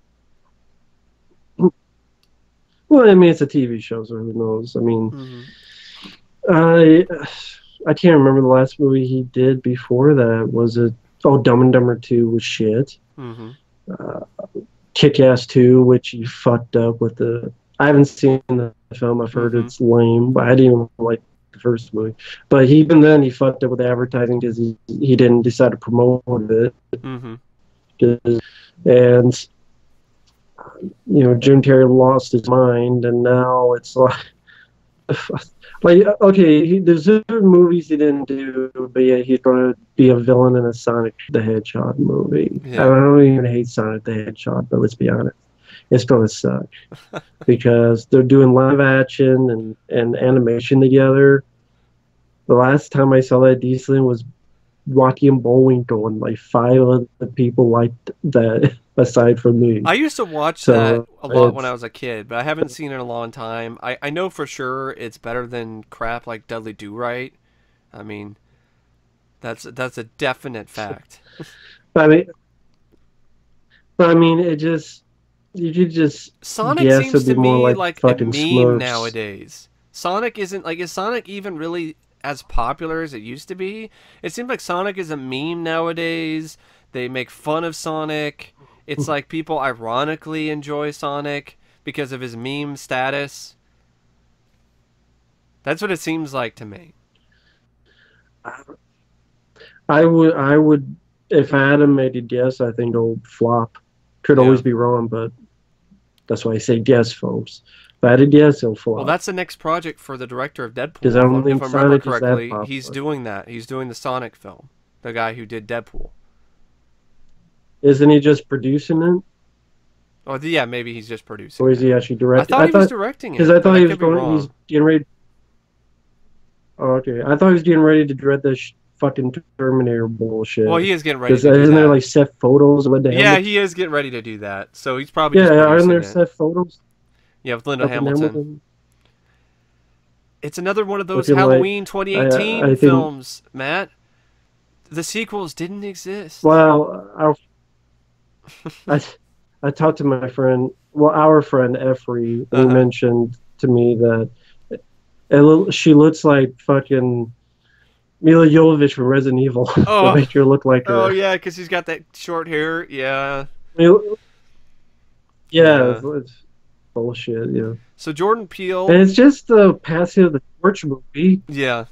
Well, I mean, it's a TV show, so who knows? I mean, I can't remember the last movie he did before that. Was it? Oh, Dumb and Dumber 2 was shit. Kick-Ass 2, which he fucked up with the... I haven't seen the film. I've heard it's lame, but I didn't even like the first movie. But even then, he fucked up with advertising because he didn't decide to promote it. And, you know, Jim Carrey lost his mind, and now it's like okay, there's other movies he didn't do, but yeah, he's going to be a villain in a Sonic the Hedgehog movie. Yeah. I don't even hate Sonic the Hedgehog, but let's be honest, it's going to suck because they're doing live action and animation together. The last time I saw that decently was Rocky and Bullwinkle, and like 5 of the people liked that aside from me. I used to watch that a lot when I was a kid, but I haven't seen it in a long time. I know for sure it's better than crap like Dudley Do-Right. I mean, that's a definite fact. I mean, it just you could just Sonic seems to me like a meme Smurfs nowadays. Sonic isn't like, is Sonic even really as popular as it used to be? It seems like Sonic is a meme nowadays. They make fun of Sonic. It's like people ironically enjoy Sonic because of his meme status. That's what it seems like to me. I would, if I had to make a guess, I think it'll flop. Could always be wrong, but that's why I say guess, folks. If I had to guess, it'll flop. Well, that's the next project for the director of Deadpool. Because I don't think if I remember correctly, he's doing that. He's doing the Sonic film. The guy who did Deadpool. Isn't he just producing it? Oh, yeah, maybe he's just producing. Or is he actually directing? I thought he was directing it. Because I thought he was going. He's getting ready. Oh, okay, I thought he was getting ready to direct this fucking Terminator bullshit. Well, he is getting ready to do isn't that. there like set photos of the Yeah, he is getting ready to do that. So he's probably just aren't there set photos? Yeah, with Linda Hamilton. It's another one of those Halloween 2018 films, Matt. The sequels didn't exist. Well, I talked to my friend, our friend Efri, and he mentioned to me that she looks like fucking Mila Jovovich from Resident Evil. Oh, make her look like her. Oh yeah, because she's got that short hair. Yeah. It's bullshit. Yeah. So Jordan Peele. And it's just the passing of the torch movie. Yeah.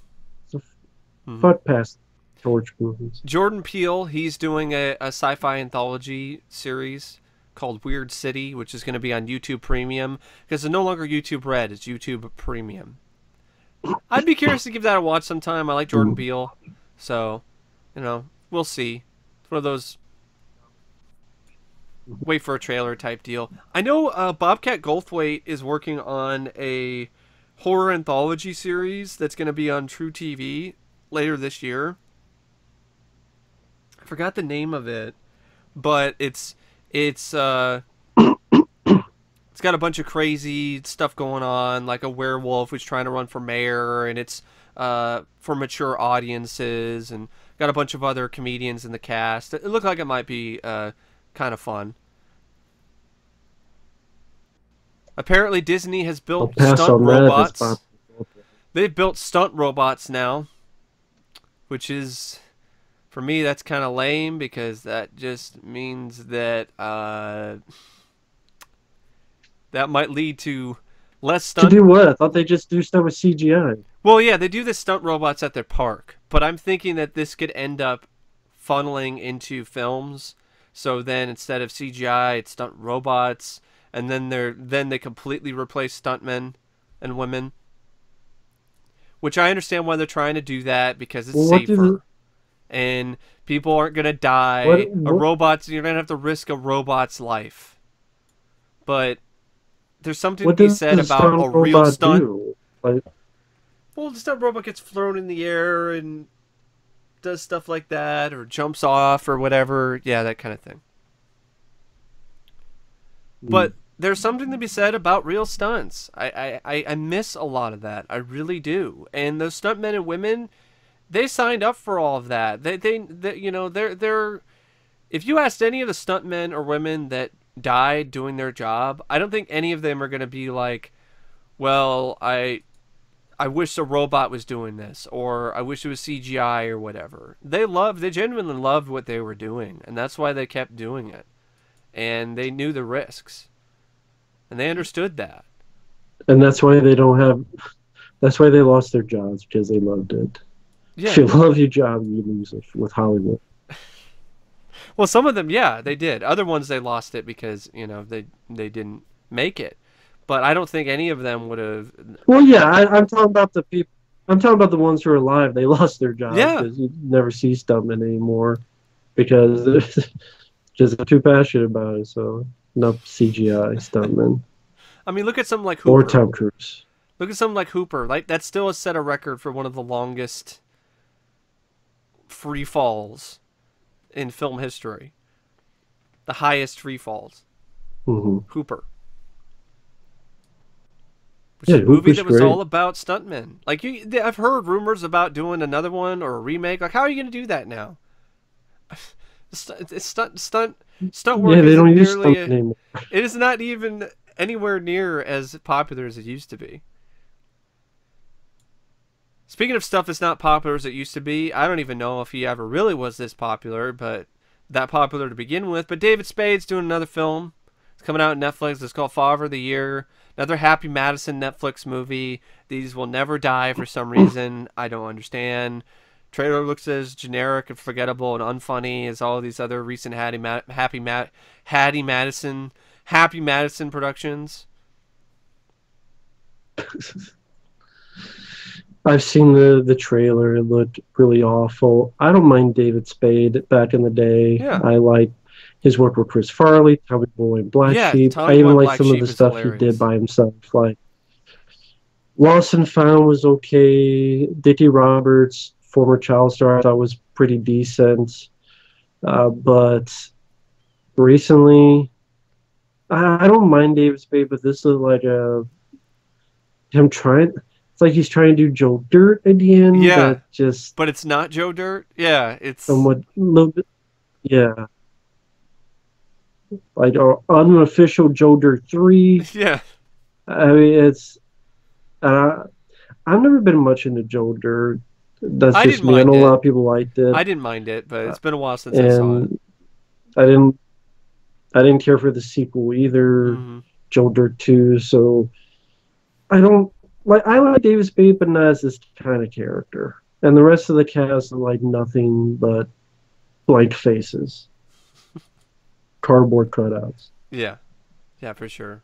Fuck past torch movies. Jordan Peele, he's doing a sci-fi anthology series called Weird City, which is going to be on YouTube Premium, because it's no longer YouTube Red, it's YouTube Premium. I'd be curious to give that a watch sometime. I like Jordan Peele, so, you know, we'll see. It's one of those wait for a trailer type deal. I know Bobcat Goldthwait is working on a horror anthology series that's going to be on True TV later this year. I forgot the name of it, but it's got a bunch of crazy stuff going on, like a werewolf who's trying to run for mayor, and it's for mature audiences, and got a bunch of other comedians in the cast. It looked like it might be kind of fun. Apparently Disney has built stunt robots. They've built stunt robots now, which is For me, that's kind of lame because that just means that that might lead to less To stunt. do what? I thought they just do stuff with CGI. Well, yeah, they do the stunt robots at their park, but I'm thinking that this could end up funneling into films. So then instead of CGI, it's stunt robots, and then they completely replace stuntmen and women, which I understand why they're trying to do that because it's Well, what do the safer and people aren't gonna what die. A what robot's you're gonna have to risk a robot's life, but there's something to what be does said the about a stunt real robot stunt. do? Like, Well, the stunt robot gets thrown in the air and does stuff like that, or jumps off, or whatever. Yeah, that kind of thing. hmm. But there's something to be said about real stunts. I miss a lot of that. I really do. And those stuntmen and women, they signed up for all of that. They you know, they're. If you asked any of the stuntmen or women that died doing their job, I don't think any of them are going to be like, well, I wish a robot was doing this, or I wish it was CGI or whatever. They genuinely loved what they were doing, and that's why they kept doing it. And they knew the risks, and they understood that. And that's why they don't have. That's why they lost their jobs because they loved it. If Yeah. you love your job, you lose it with Hollywood. Well, some of them, yeah, they did. Other ones, they lost it because they didn't make it. But I don't think any of them would have. Well, yeah, I'm talking about the people. I'm talking about the ones who are alive. They lost their jobs Yeah. because you never see stuntmen anymore because they're just too passionate about it. So enough CGI stuntmen I mean, look at something like or Hooper. Tom Cruise. Look at something like Hooper. Like that still has set a record for one of the longest free falls in film history. The highest free falls. Hmm. Hooper. Which Yeah, is a movie Hooper's that was great. all about stuntmen. Like I've heard rumors about doing another one or a remake. Like, how are you going to do that now? Stunt work Yeah, they isn't don't use nearly. stuntmen anymore. It is not even anywhere near as popular as it used to be. Speaking of stuff that's not popular as it used to be, I don't even know if he ever really was this popular, but that popular to begin with. But David Spade's doing another film. It's coming out on Netflix. It's called Father of the Year. Another Happy Madison Netflix movie. These will never die for some reason. I don't understand. Trailer looks as generic and forgettable and unfunny as all these other recent Happy Madison productions. I've seen the trailer. It looked really awful. I don't mind David Spade back in the day. Yeah. I like his work with Chris Farley, Tommy Boy, and Black Yeah, Sheep. I Tommy Boy even like Black some of the Sheep is stuff he did hilarious. by himself. Like Lost and Found was okay. Dickie Roberts, former child star, I thought was pretty decent. But recently, I don't mind David Spade, but this is like a him trying. It's like he's trying to do Joe Dirt at the end, Yeah, but just but it's not Joe Dirt. Yeah, it's somewhat a little bit. Yeah, like unofficial Joe Dirt 3. yeah. I mean, it's uh, I've never been much into Joe Dirt. That's I just didn't me. I mind know a lot it. of people liked it, I didn't mind it, but uh, it's been a while since I saw it. and I didn't. I didn't care for the sequel either, Hmm. Joe Dirt 2. So I don't like. I like David Spade, but not as this kind of character. And the rest of the cast are like nothing but blank faces, cardboard cutouts. Yeah, yeah, for sure.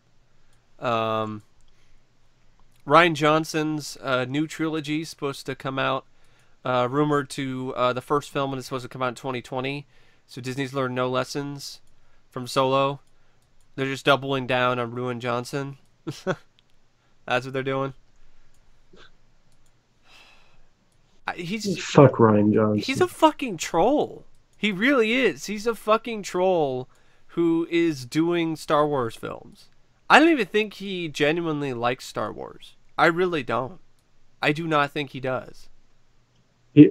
Um, Ryan Johnson's new trilogy is supposed to come out. Rumored to the first film is supposed to come out in 2020. So Disney's learned no lessons from Solo. They're just doubling down on Ruin Johnson. That's what they're doing. He's Fuck Ryan he's a Johnson. fucking troll. He really is. He's a fucking troll who is doing Star Wars films. I don't even think he genuinely likes Star Wars. I really don't. I do not think he does. He,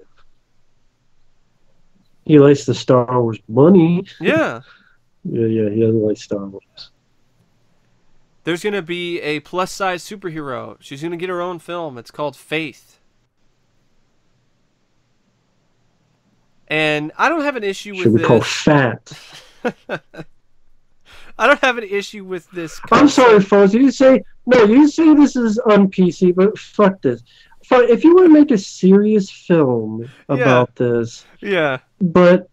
he likes the Star Wars money. Yeah. Yeah, yeah, he doesn't like Star Wars. There's going to be a plus size superhero. She's going to get her own film. It's called Faith. And I don't have an issue Should with be called this. fat. I don't have an issue with this I'm sorry, concept. folks. You say no. You say this is un-PC, but fuck this. If you want to make a serious film Yeah, about this, yeah. but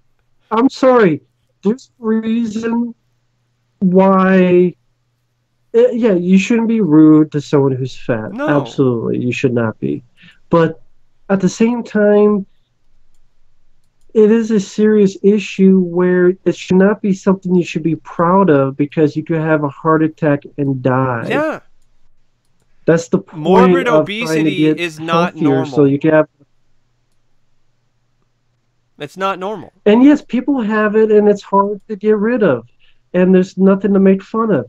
I'm sorry. There's a reason why. Yeah, you shouldn't be rude to someone who's fat. No. Absolutely, you should not be. But at the same time, it is a serious issue where it should not be something you should be proud of because you could have a heart attack and die. Yeah. That's the point Morbid of trying to obesity get is not healthier so normal. you can have. It's not normal. And yes, people have it and it's hard to get rid of. And there's nothing to make fun of.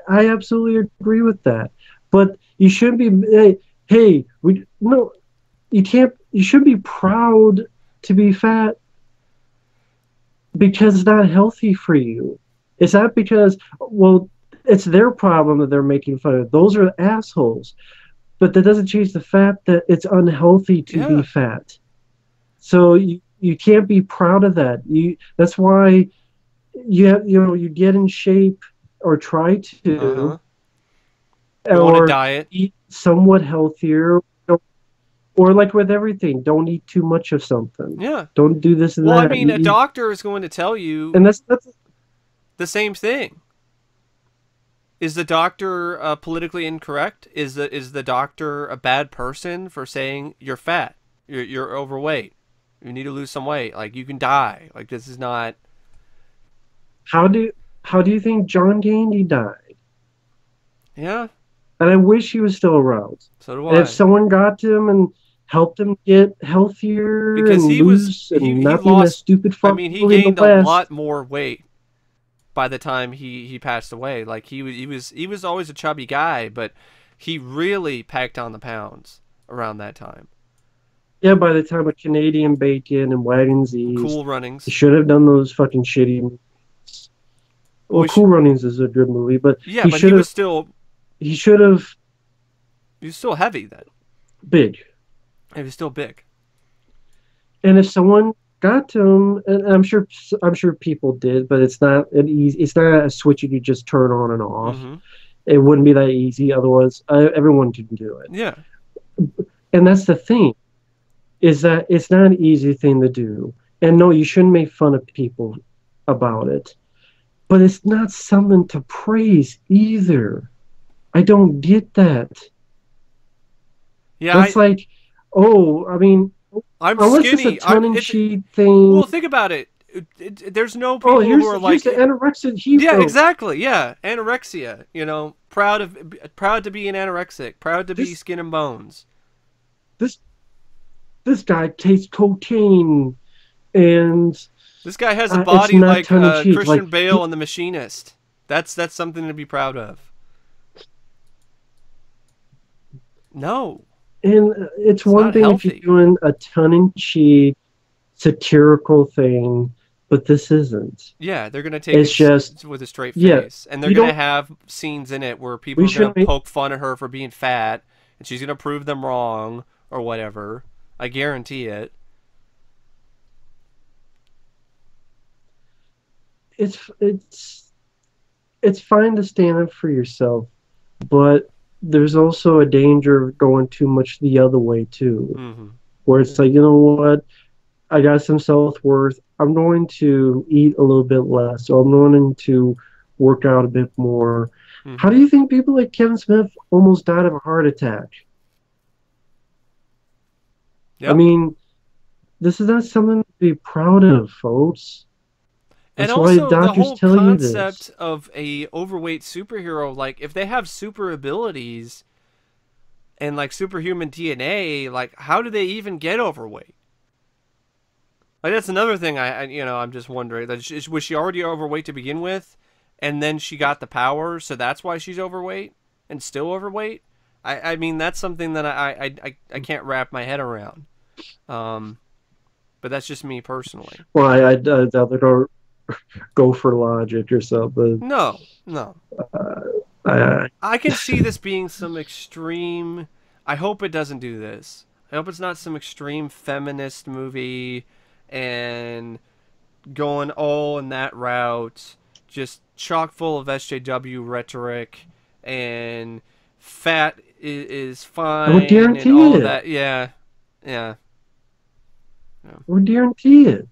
I absolutely agree with that. But you shouldn't be hey, we no you should be proud to be fat because it's not healthy for you. It's not because, well, it's their problem that they're making fun of. Those are assholes. But that doesn't change the fact that it's unhealthy to be Yeah. fat. So you can't be proud of that. That's why you get in shape or try to Uh-huh. Go on a or diet. eat somewhat healthier or like with everything, don't eat too much of something. Yeah. Don't do this and Well, I that. mean, a doctor is going to tell you And that's the same thing. Is the doctor politically incorrect? Is the doctor a bad person for saying you're fat, you're overweight, you need to lose some weight, like you can die? Like this is not. how do how do you think John Candy died? Yeah. And I wish he was still around. So do And if I. someone got to him and helped him get healthier Because and he was loose and he not being that lost. stupid I fuck mean, he bully in the gained a West, lot more weight by the time he passed away. Like he was always a chubby guy, but he really packed on the pounds around that time. yeah, by the time of Canadian Bacon and Wagons East, Cool he Runnings. should have done those fucking shitty movies. Well, We sh- Cool Runnings is a good movie, but yeah, but he should have he was still heavy then. big. He was still big. And if someone got to him, and I'm sure people did, but it's not a switch you could just turn on and off. Mm-hmm. It wouldn't be that easy. Otherwise, everyone can do it. Yeah. And that's the thing, is that it's not an easy thing to do. And no, you shouldn't make fun of people about it. But it's not something to praise either. I don't get that. Yeah, That's like, oh, I mean, I'm unless it's a skinny. I'm. tongue-in-cheek thing. Well, think about it. There's no Oh, people who are here's like. the anorexic Yeah, hero. exactly. Yeah, anorexia. You know, proud to be an anorexic, proud to be This skin and bones. this this guy takes cocaine, and This guy has a it's body not like tongue-in-cheek. Christian Bale in The Machinist. That's something to be proud of. No, And it's it's one not thing if you're healthy. doing a tongue-in-cheek satirical thing, but this isn't. Yeah, they're gonna take It's it just, with a straight yeah, face, and they're you gonna don't. have scenes in it where people We are gonna shouldn't make. poke fun at her for being fat, and she's gonna prove them wrong or whatever. I guarantee it. It's it's it's fine to stand up for yourself, but there's also a danger of going too much the other way too, Hmm. where it's like, you know what? I got some self-worth. I'm going to eat a little bit less, or I'm going to work out a bit more. How Hmm. do you think people like Kevin Smith almost died of a heart attack? I Yep. mean, this is not something to be proud of, folks. And That's why also the doctors whole tell you this. concept of a overweight superhero, like if they have super abilities and like superhuman DNA, like how do they even get overweight? Like that's another thing I'm just wondering. Was she already overweight to begin with, and then she got the power, so that's why she's overweight and still overweight? I mean that's something that I can't wrap my head around. Um, but that's just me personally. Well, I doubt they're going to go for logic or something. No, no. I, I can see this being some extreme. I hope it doesn't do this. I hope it's not some extreme feminist movie, and going all in that route, just chock full of SJW rhetoric, and fat is I would fine and guarantee all of it. that. Yeah, yeah, yeah. I would guarantee it.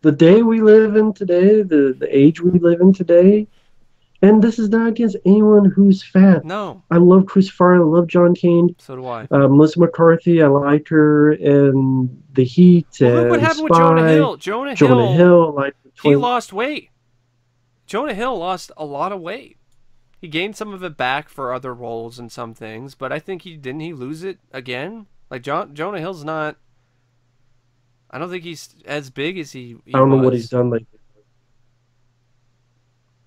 The day we live in today, the age we live in today, and this is not against anyone who's fat. No, I love Chris Farley. I love John Kane. so do I. Melissa McCarthy, I liked her in The Heat Well, look what and happened with Jonah Spy. Hill. Jonah Jonah Hill, Hill, like he twin. lost weight. Jonah Hill lost a lot of weight. He gained some of it back for other roles and some things, but I think he lose it again. Like Jonah Hill's not. I don't think he's as big as he I don't know what he's was. done. Like,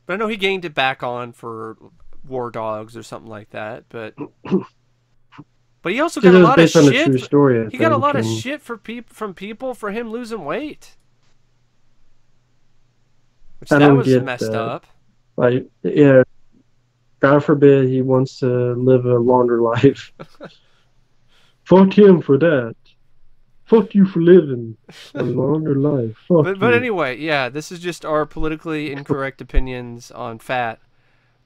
But I know he gained it back on for War Dogs or something like that. But he also it got a was lot of based on a shit. true story, I He got a think. lot of And shit from people for him losing weight, which I that don't was get messed that. up. Like, yeah, God forbid he wants to live a longer life. Fuck him for that. Fuck you for living a longer life. Fuck But you. anyway, yeah, this is just our politically incorrect opinions on fat.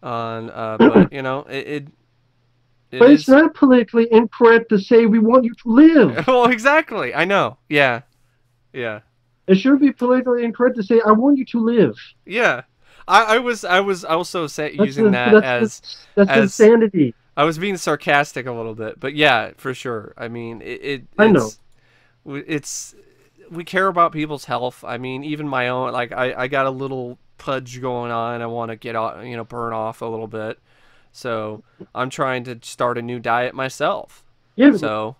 But you know, it But it's is. not politically incorrect to say we want you to live. Well, exactly. I know. Yeah, yeah, It should be politically incorrect to say I want you to live. yeah. I was also That's using that that's as insanity. I was being sarcastic a little bit, but yeah, for sure. I mean, I know. it's we care about people's health. I mean, even my own. Like I got a little pudge going on. I want to get off, burn off a little bit. So I'm trying to start a new diet myself. Yeah, So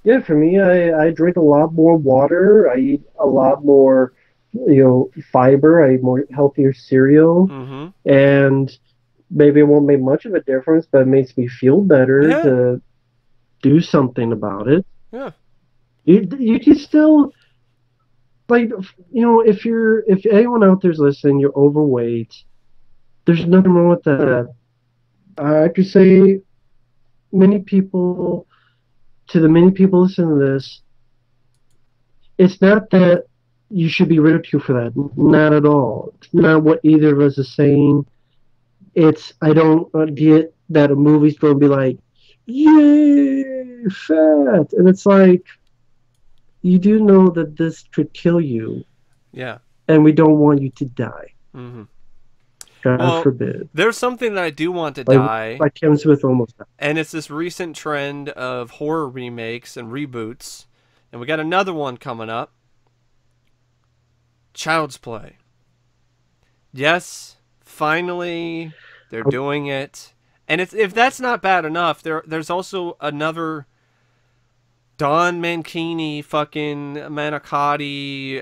yeah. For me, I drink a lot more water. I eat a lot more, fiber. I eat more healthier cereal, mm-hmm. and maybe it won't make much of a difference, but it makes me feel better Yeah, to do something about it. yeah, You can still like if anyone out there's listening, you're overweight. There's nothing wrong with that. I could say many people to the many people listening to this, it's not that you should be ridiculed for that. Not at all. It's not what either of us is saying. It's I don't get that a movie's going to be like, yay, fat, and it's like you do know that this could kill you, yeah. and we don't want you to die. Mm-hmm. God Well, forbid. there's something that I do want to Like die, like Kevin Smith almost died. and it's this recent trend of horror remakes and reboots, and we got another one coming up. Child's Play. Yes, finally they're doing it. And if that's not bad enough, there's also another Don Mancini fucking manicotti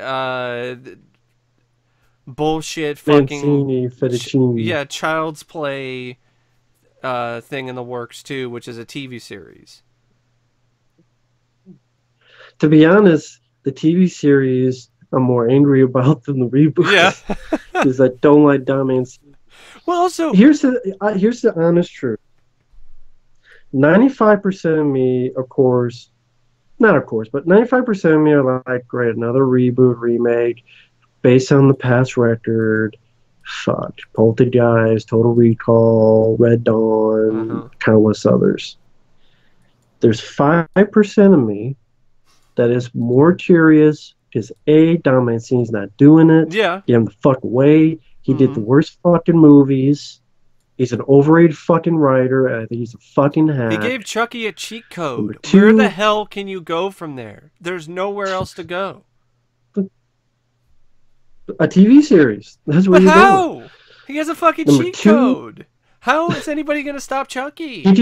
bullshit fucking Mancini, Fettuccine. yeah, Child's Play thing in the works too, which is a TV series. To be honest, the TV series I'm more angry about than the reboot. Yeah. Because I don't like Don Mancini. Well, also Here's the honest truth. 95% of me, of course, not of course, but 95% of me are like, great, another reboot, remake, based on the past record. Fuck. Poltergeist, Total Recall, Red Dawn, countless others. There's 5% of me that is more curious because A, Don Mancini's not doing it. yeah. Get him the fuck away. He did the worst fucking movies. He's an overrated fucking writer. I think he's a fucking hack. He gave Chucky a cheat code. Number two- Where the hell can you go from there? There's nowhere else to go. A TV series. That's where But you how? He has a fucking Number cheat two- code. How is anybody gonna stop Chucky? go.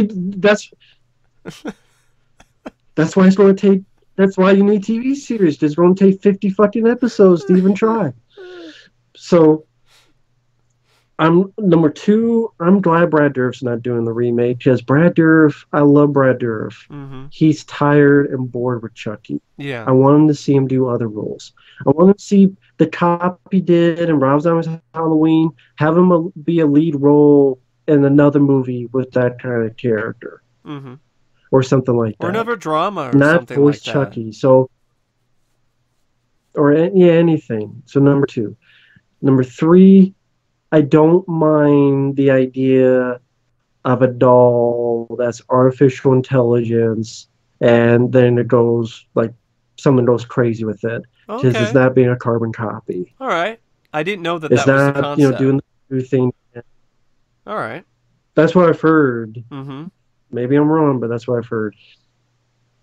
That's why it's going to take. That's why you need TV series. It's going to take 50 fucking episodes to even try. So, number two. I'm glad Brad Dourif's not doing the remake because Brad Dourif. I love Brad Dourif. He's tired and bored with Chucky. Yeah. I want him to see him do other roles. I want him to see the cop he did in Rob Zombie's Halloween. Have him be a lead role in another movie with that kind of character, or something like that. Or another drama or Not something voice like Chucky. So yeah, anything. So number two. Number three, I don't mind the idea of a doll that's artificial intelligence, and then it goes like someone goes crazy with it because it's Okay. not being a carbon copy. All right. I didn't know that It's that was the not, concept. doing the thing. All right. That's what I've heard. Mm-hmm. Maybe I'm wrong, but that's what I've heard.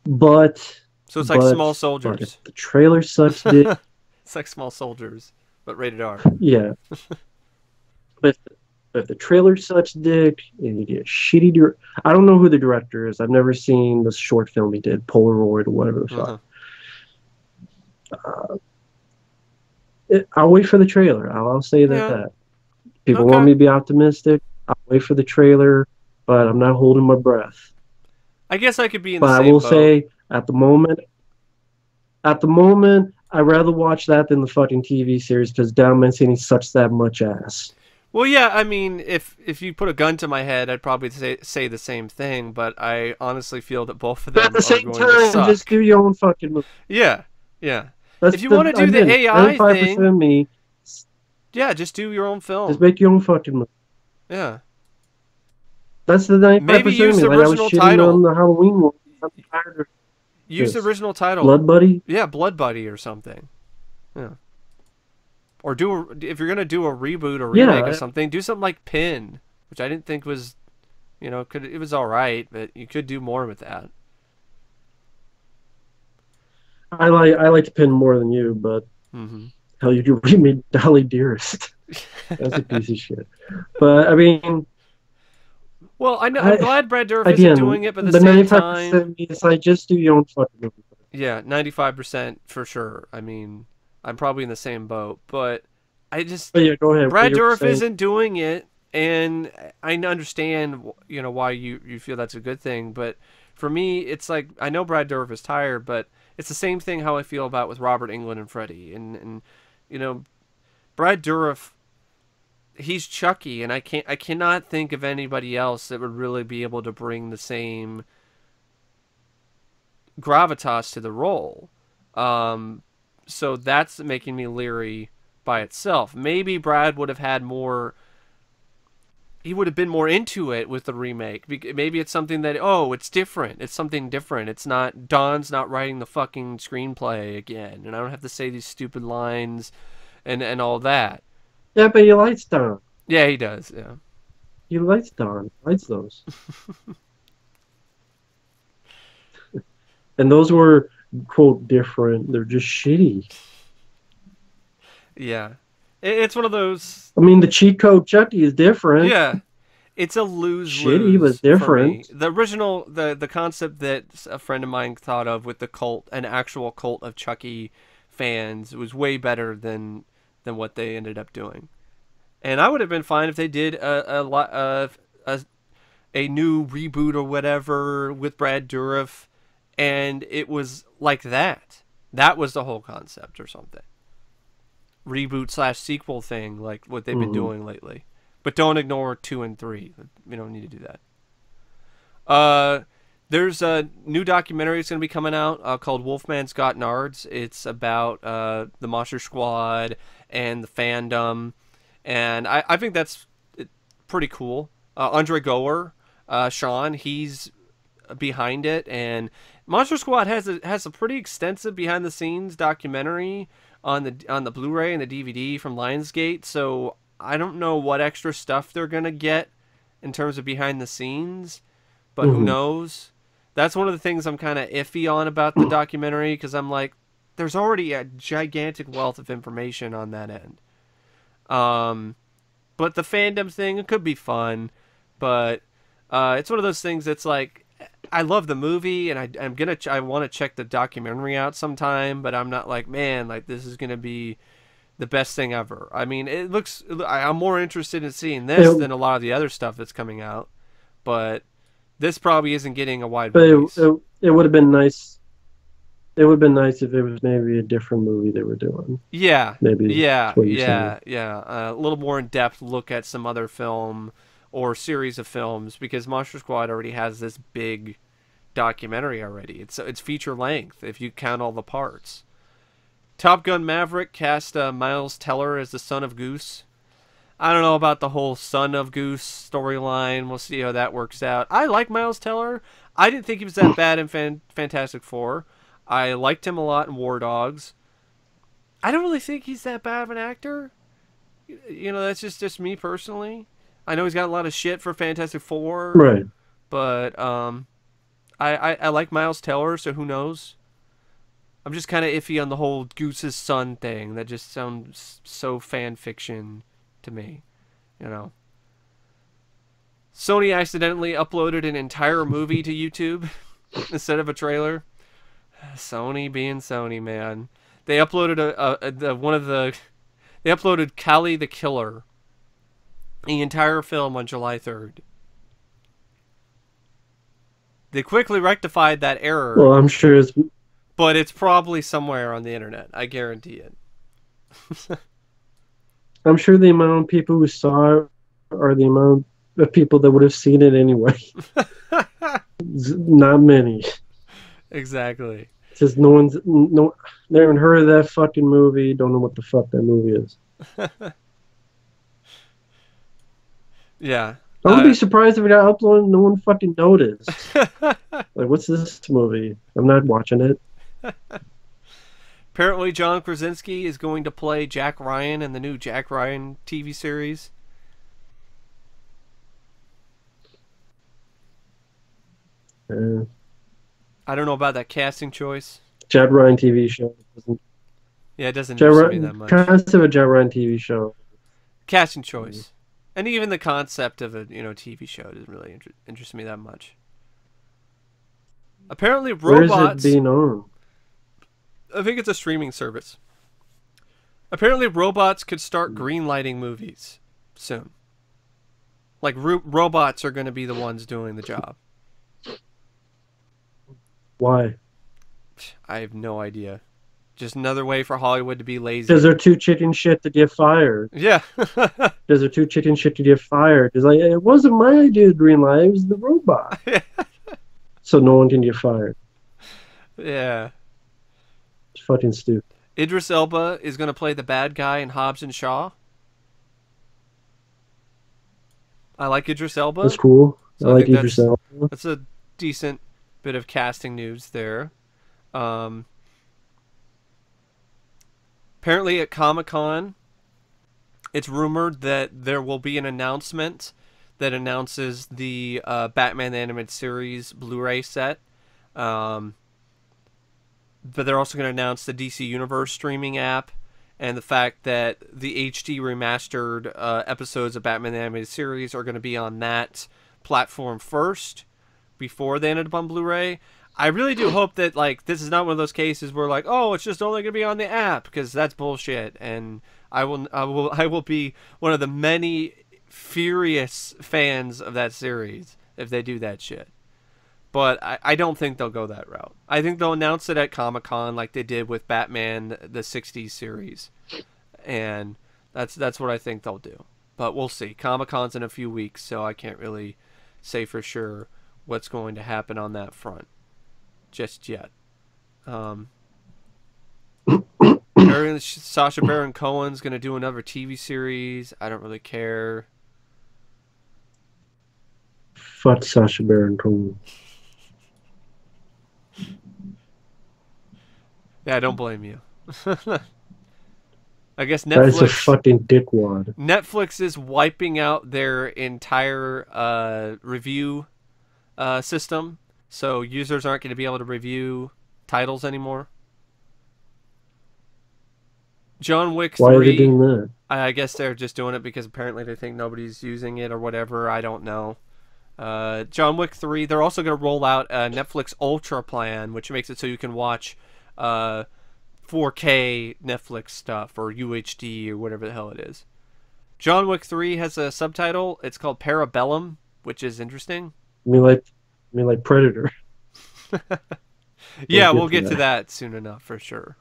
But, So it's like but, Small but if Soldiers. the trailer sucks dick, It's like Small Soldiers, but rated R. yeah. But if the trailer sucks dick and you get a shitty I don't know who the director is. I've never seen the short film he did, Polaroid or whatever the fuck. Uh-huh. I'll wait for the trailer. I'll say that. Yeah. People want Okay. me to be optimistic. I'll wait for the trailer, but I'm not holding my breath. I guess I could be in the But I same will boat. say, at the moment, I'd rather watch that than the fucking TV series because Down Mancini sucks that much ass. Well, yeah, I mean, if you put a gun to my head, I'd probably say the same thing, but I honestly feel that both of But at them the are same going to time, just suck. do your own fucking movie. Yeah. Yeah. That's If you want to do the again, AI 95% thing, of me. yeah, just do your own Just film. make your own fucking movie. Yeah. That's the 95% Maybe of use me. the Like I was original shitting on title. the Halloween one. I'm tired of Use the this. original title. Blood Buddy? Yeah, Blood Buddy or something. Yeah. Or if you're gonna do a reboot or remake Yeah, of something, do something like Pin, which I didn't think was, it was all right, but you could do more with that. I like to Pin more than you, but Hmm. hell, you remade Dolly Dearest. That's a piece of shit. But I mean, Well, I know I'm I glad Brad Dourif isn't again, doing it, but at the the same 95% time, of me is like just do your own fucking movie. yeah, 95% for sure. I mean, I'm probably in the same boat, but I just But yeah, go ahead. What Brad you were Dourif saying? isn't doing it, and I understand, why you feel that's a good thing, but for me, it's like I know Brad Dourif is tired, but it's the same thing how I feel about with Robert Englund and Freddy, and you know, Brad Dourif, he's Chucky, and I cannot think of anybody else that would really be able to bring the same gravitas to the role. So that's making me leery by itself. Maybe Brad would have had more. He would have been more into it with the remake. Maybe it's something that it's different. It's something different. It's not Don's not writing the fucking screenplay again, and I don't have to say these stupid lines and all that. Yeah, but he likes Don. Yeah, he does. Yeah. He likes Don. He likes those. And those were quote different. They're just shitty. Yeah. It's one of those. I mean, the cheat code Chucky is different. Yeah. It's a lose Shitty, but lose for me. different. The original, the concept that a friend of mine thought of with the cult, an actual cult of Chucky fans, was way better than what they ended up doing. And I would have been fine if they did a new reboot or whatever with Brad Dourif, and it was like that. That was the whole concept or something. Reboot slash sequel thing, like what they've been doing lately. But don't ignore 2 and 3. We don't need to do that. There's a new documentary that's going to be coming out called Wolfman's Got Nards. It's about the Monster Squad and the fandom. And I think that's pretty cool. Andre Gower, Sean, he's behind it. And Monster Squad has a pretty extensive behind the scenes documentary on the Blu-ray and the DVD from Lionsgate. So I don't know what extra stuff they're gonna get in terms of behind the scenes, but who knows? That's one of the things I'm kind of iffy on about the documentary, because I'm like, there's already a gigantic wealth of information on that end. But the fandom thing, it could be fun, but it's one of those things that's like, I love the movie, and I want to check the documentary out sometime, but I'm not like, man, like this is gonna be the best thing ever. I mean, I'm more interested in seeing this than a lot of the other stuff that's coming out, but this probably isn't getting a wide But release. it would have been nice. It would have been nice if it was maybe a different movie they were doing. Yeah, Maybe yeah, that's what you're yeah, saying. yeah. A little more in depth look at some other film or series of films, because Monster Squad already has this big documentary already. It's feature length if you count all the parts. Top Gun Maverick cast Miles Teller as the son of Goose. I don't know about the whole son of Goose storyline. We'll see how that works out. I like Miles Teller. I didn't think he was that bad in Fantastic Four. I liked him a lot in War Dogs. I don't really think he's that bad of an actor. You know, that's just me personally. I know he's got a lot of shit for Fantastic Four, Right. but I like Miles Teller, so who knows? I'm just kind of iffy on the whole Goose's son thing. That just sounds so fan fiction to me, you know. Sony accidentally uploaded an entire movie to YouTube instead of a trailer. Sony being Sony, man. They uploaded they uploaded Callie the Killer, the entire film on July 3rd. They quickly rectified that error. Well, I'm sure it's. But it's probably somewhere on the internet. I guarantee it. I'm sure the amount of people who saw it are the amount of people that would have seen it anyway. Not many. Exactly. It's just they haven't heard of that fucking movie. Don't know what the fuck that movie is. Yeah. I would be surprised if it got uploaded and no one fucking noticed. Like, what's this movie? I'm not watching it. Apparently, John Krasinski is going to play Jack Ryan in the new Jack Ryan TV series. I don't know about that casting choice. Jack Ryan TV show. Yeah, it doesn't interest me that much. Concept of a Jack Ryan TV show. Casting choice. And even the concept of a TV show doesn't really interest me that much. Apparently, robots. Where is it being on? I think it's a streaming service. Apparently, robots could start greenlighting movies soon. Like, robots are going to be the ones doing the job. Why? I have no idea. Just another way for Hollywood to be lazy. Because they're too chicken shit to get fired. Yeah. Because they're too chicken shit to get fired. It's like, it wasn't my idea to greenlight, it was the robot. So no one can get fired. Yeah. It's fucking stupid. Idris Elba is going to play the bad guy in Hobbs and Shaw. I like Idris Elba. That's cool. So I like Idris Elba. That's a decent bit of casting news there. Apparently at Comic-Con, it's rumored that there will be an announcement that announces the Batman the Animated Series Blu-ray set. But they're also going to announce the DC Universe streaming app and the fact that the HD remastered episodes of Batman the Animated Series are going to be on that platform first before they ended up on Blu-ray. I really do hope that this is not one of those cases where oh, it's just only going to be on the app, because that's bullshit. And I will be one of the many furious fans of that series if they do that shit. But I don't think they'll go that route. I think they'll announce it at Comic-Con like they did with Batman the 60s series. And that's what I think they'll do. But we'll see. Comic-Con's in a few weeks, so I can't really say for sure what's going to happen on that front just yet. Sacha Baron Cohen's going to do another TV series. I don't really care. Fuck Sacha Baron Cohen. Yeah, I don't blame you. I guess Netflix... That's a fucking dickwad. Netflix is wiping out their entire review system, so users aren't going to be able to review titles anymore. John Wick 3... Why are they doing that? I guess they're just doing it because apparently they think nobody's using it or whatever. I don't know. John Wick 3, they're also going to roll out a Netflix Ultra plan, which makes it so you can watch 4K Netflix stuff or UHD or whatever the hell it is. John Wick 3 has a subtitle. It's called Parabellum, which is interesting. I mean like Predator. Yeah, we'll get to that soon enough for sure.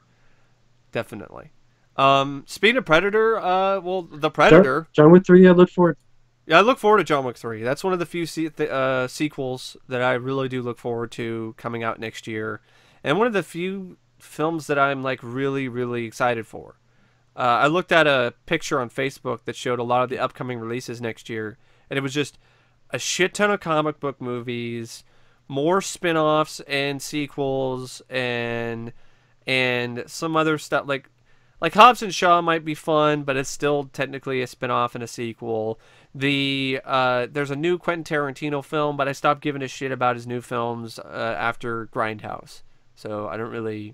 Definitely. Speaking of Predator, the Predator. John Wick 3, I look forward. Yeah, I look forward to John Wick 3. That's one of the few sequels that I really do look forward to coming out next year. And one of the few films that I'm like really, really excited for. I looked at a picture on Facebook that showed a lot of the upcoming releases next year, and it was just a shit ton of comic book movies, more spin-offs and sequels, and some other stuff like Hobbs and Shaw might be fun, but it's still technically a spin-off and a sequel. There's a new Quentin Tarantino film, but I stopped giving a shit about his new films after Grindhouse, so I don't really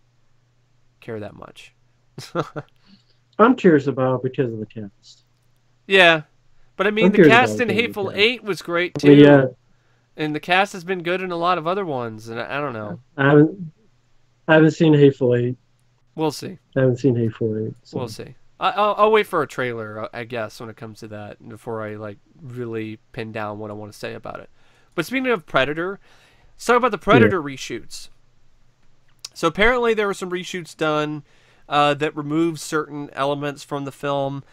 care that much. I'm curious about it because of the cast. Yeah, but I mean I'm the curious cast about in it because of Hateful the cast. Eight was great I mean, too, yeah, and the cast has been good in a lot of other ones, and I don't know. I haven't seen Hateful Eight. We'll see. I haven't seen Hateful Eight. We'll So see. I'll wait for a trailer, I guess, when it comes to that, before I like really pin down what I want to say about it. But speaking of Predator, let's talk about the yeah. Predator reshoots. So apparently there were some reshoots done that removed certain elements from the film.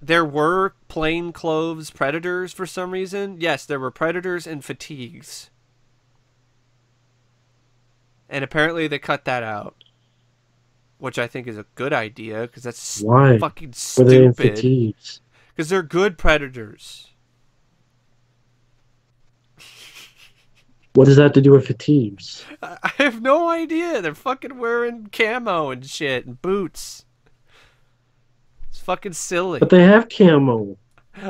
There were plainclothes Predators for some reason. Yes, there were Predators in fatigues. And apparently they cut that out, which I think is a good idea, because that's Why fucking were they in stupid. fatigues? Because they're good Predators. What does that have to do with fatigues? I have no idea. They're fucking wearing camo and shit and boots. It's fucking silly. But they have camo.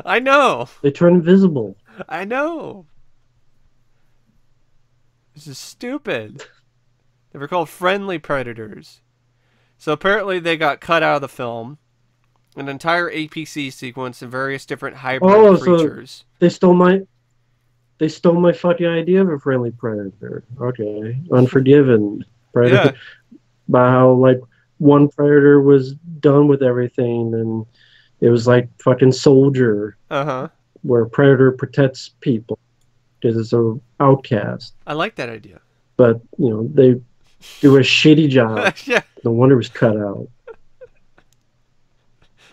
I know. They turn invisible. I know. This is stupid. They were called friendly Predators. So apparently they got cut out of the film. An entire APC sequence and various different hybrid Oh, creatures. so they stole my fucking idea of a friendly predator. Okay, Unforgiven predator. Yeah. About how like one predator was done with everything, and it was like fucking Soldier, Uh-huh. where predator protects people because it's a outcast. I like that idea. But they do a shitty job. Yeah. No wonder it was cut out.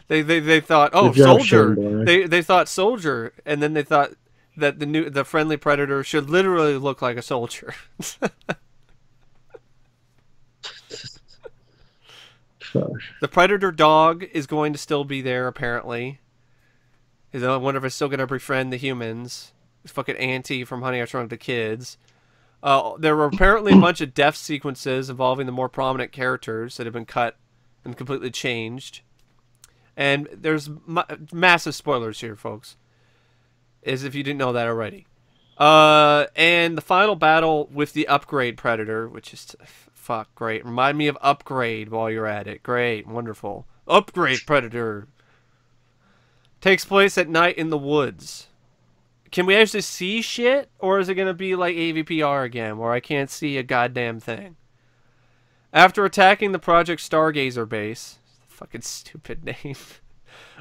They thought, oh, Good job, Soldier. Shane Black. They thought Soldier, and then they thought that the friendly Predator should literally look like a soldier. Gosh. The Predator dog is going to still be there, apparently. I wonder if it's still going to befriend the humans. It's fucking Auntie from Honey, I Shrunk the Kids. There were apparently a bunch of death sequences involving the more prominent characters that have been cut and completely changed. And there's massive spoilers here, folks, as if you didn't know that already. And the final battle with the Upgrade Predator, which is, fuck, great. Remind me of Upgrade while you're at it. Great, wonderful. Upgrade Predator. Takes place at night in the woods. Can we actually see shit? Or is it going to be like AVPR again, where I can't see a goddamn thing? After attacking the Project Stargazer base... Fucking stupid name.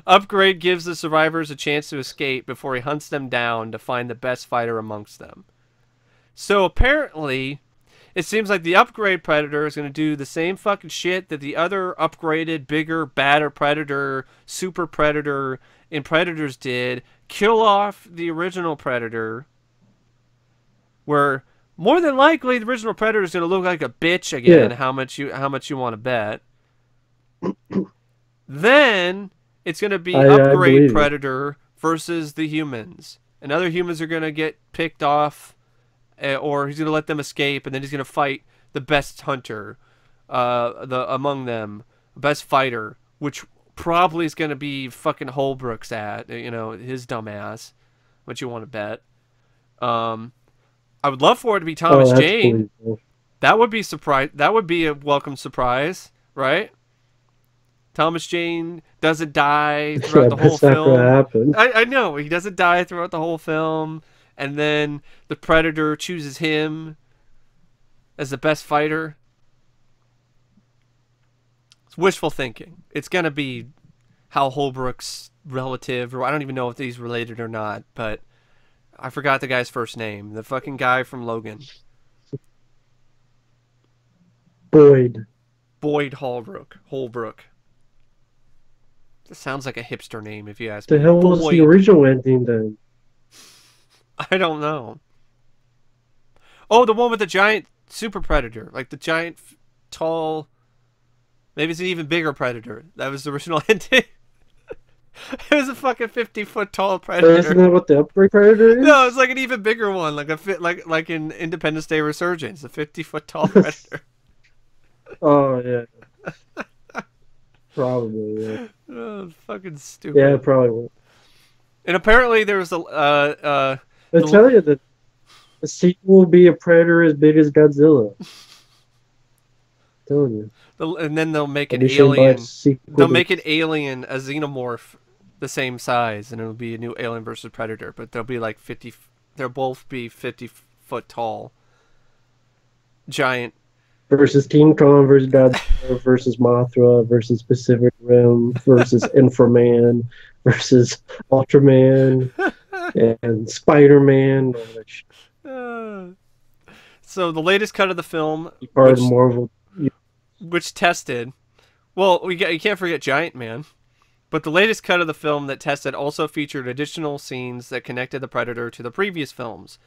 Upgrade gives the survivors a chance to escape before he hunts them down to find the best fighter amongst them. So apparently, it seems like the Upgrade Predator is going to do the same fucking shit that the other upgraded, bigger, badder Predator, Super Predator, and Predators did. Kill off the original Predator. Where, more than likely, the original Predator is going to look like a bitch again. Yeah. How much you want to bet. Then it's going to be I Upgrade believe it. Predator versus the humans. And other humans are going to get picked off, or he's going to let them escape, and then he's going to fight the best hunter among them, best fighter, which probably is going to be fucking Holbrook's his dumbass. What you want to bet? I would love for it to be Thomas that's Jane. believable. That would be surprise. That would be a welcome surprise, right? Thomas Jane doesn't die throughout the whole That's not gonna film. happen. I know, he doesn't die throughout the whole film. And then the Predator chooses him as the best fighter. It's wishful thinking. It's going to be Hal Holbrook's relative, or I don't even know if he's related or not, but I forgot the guy's first name. The fucking guy from Logan. Boyd. Boyd Holbrook. That sounds like a hipster name, if you ask The me. hell was the original ending then? I don't know. Oh, the one with the giant super predator, like the giant, tall Maybe it's an even bigger predator. That was the original ending. It was a fucking 50-foot tall Isn't predator. that what the upgrade predator No, is? it's like an even bigger one, like a fit, like in Independence Day Resurgence, a 50-foot tall predator. Oh yeah, probably. Yeah, Oh, fucking yeah, stupid. probably. And apparently there was a I the tell you that the sequel will be a predator as big as Godzilla. I'm telling you. and then they'll make I'll an be sure to buy a alien. sequel They'll to. make an alien, a xenomorph, the same size, and it'll be a new Alien versus Predator. But they'll be like 50. They'll both be 50-foot tall, giant. Versus King Kong versus Godzilla versus Mothra versus Pacific Rim versus Inframan versus Ultraman and Spider-Man. All that shit. Uh, so the latest cut of the film, Be part of the which Marvel. tested. Well, you can't forget Giant Man. But the latest cut of the film that tested also featured additional scenes that connected the Predator to the previous films,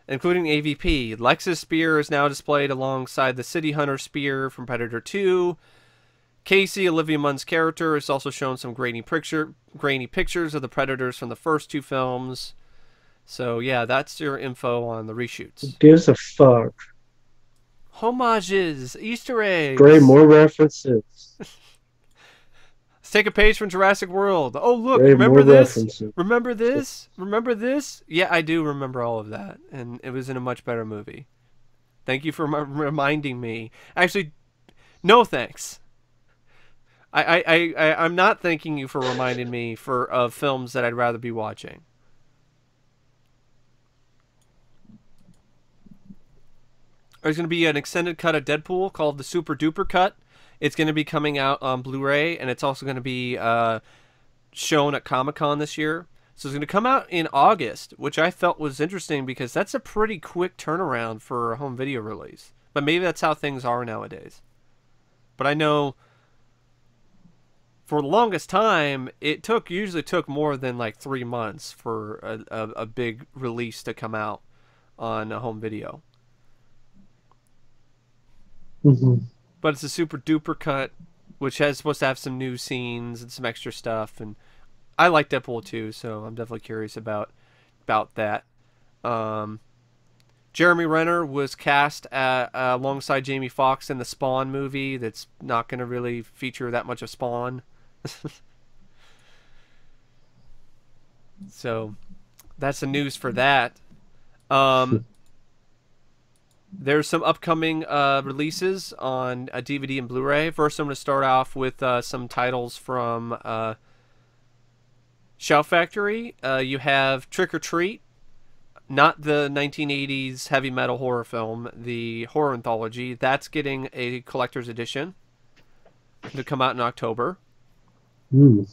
including AVP. Lex's spear is now displayed alongside the City Hunter spear from Predator 2. Casey, Olivia Munn's character, is also shown some grainy pictures of the Predators from the first two films. So yeah, that's your info on the Who reshoots. gives a fuck? Homages, Easter Great, eggs. more references. Let's take a page from Jurassic World. Oh, look, Great, more remember this? references. Remember this? Remember this? Yeah, I do remember all of that. And it was in a much better movie. Thank you for reminding me. Actually, no thanks. I'm not thanking you for reminding me of films that I'd rather be watching. There's going to be an extended cut of Deadpool called the Super Duper Cut. It's going to be coming out on Blu-ray, and it's also going to be shown at Comic-Con this year. So it's going to come out in August, which I felt was interesting because that's a pretty quick turnaround for a home video release. But maybe that's how things are nowadays. But I know for the longest time, it usually took more than like 3 months for a big release to come out on a home video. Mm-hmm. But it's a super duper cut, which is supposed to have some new scenes and some extra stuff. And I like Deadpool too, so I'm definitely curious about that. Jeremy Renner was cast alongside Jamie Foxx in the Spawn movie. That's not going to really feature that much of Spawn. So that's the news for that. There's some upcoming releases on a DVD and Blu-ray. First, I'm going to start off with some titles from Shout Factory. You have Trick or Treat, not the 1980s heavy metal horror film, the horror anthology. That's getting a collector's edition to come out in October. Mm.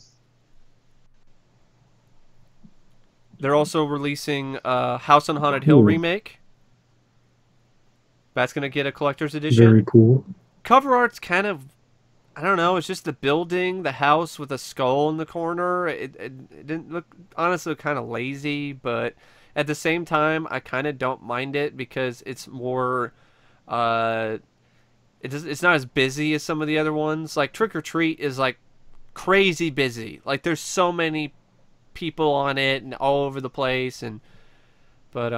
They're also releasing House on Haunted Hill remake. That's going to get a collector's edition. Very cool. Cover art's kind of, I don't know, it's just the building, the house with a skull in the corner. It didn't look, honestly, kind of lazy, but at the same time, I kind of don't mind it because it's more, it's not as busy as some of the other ones. Like Trick or Treat is like crazy busy. Like there's so many people on it and all over the place, but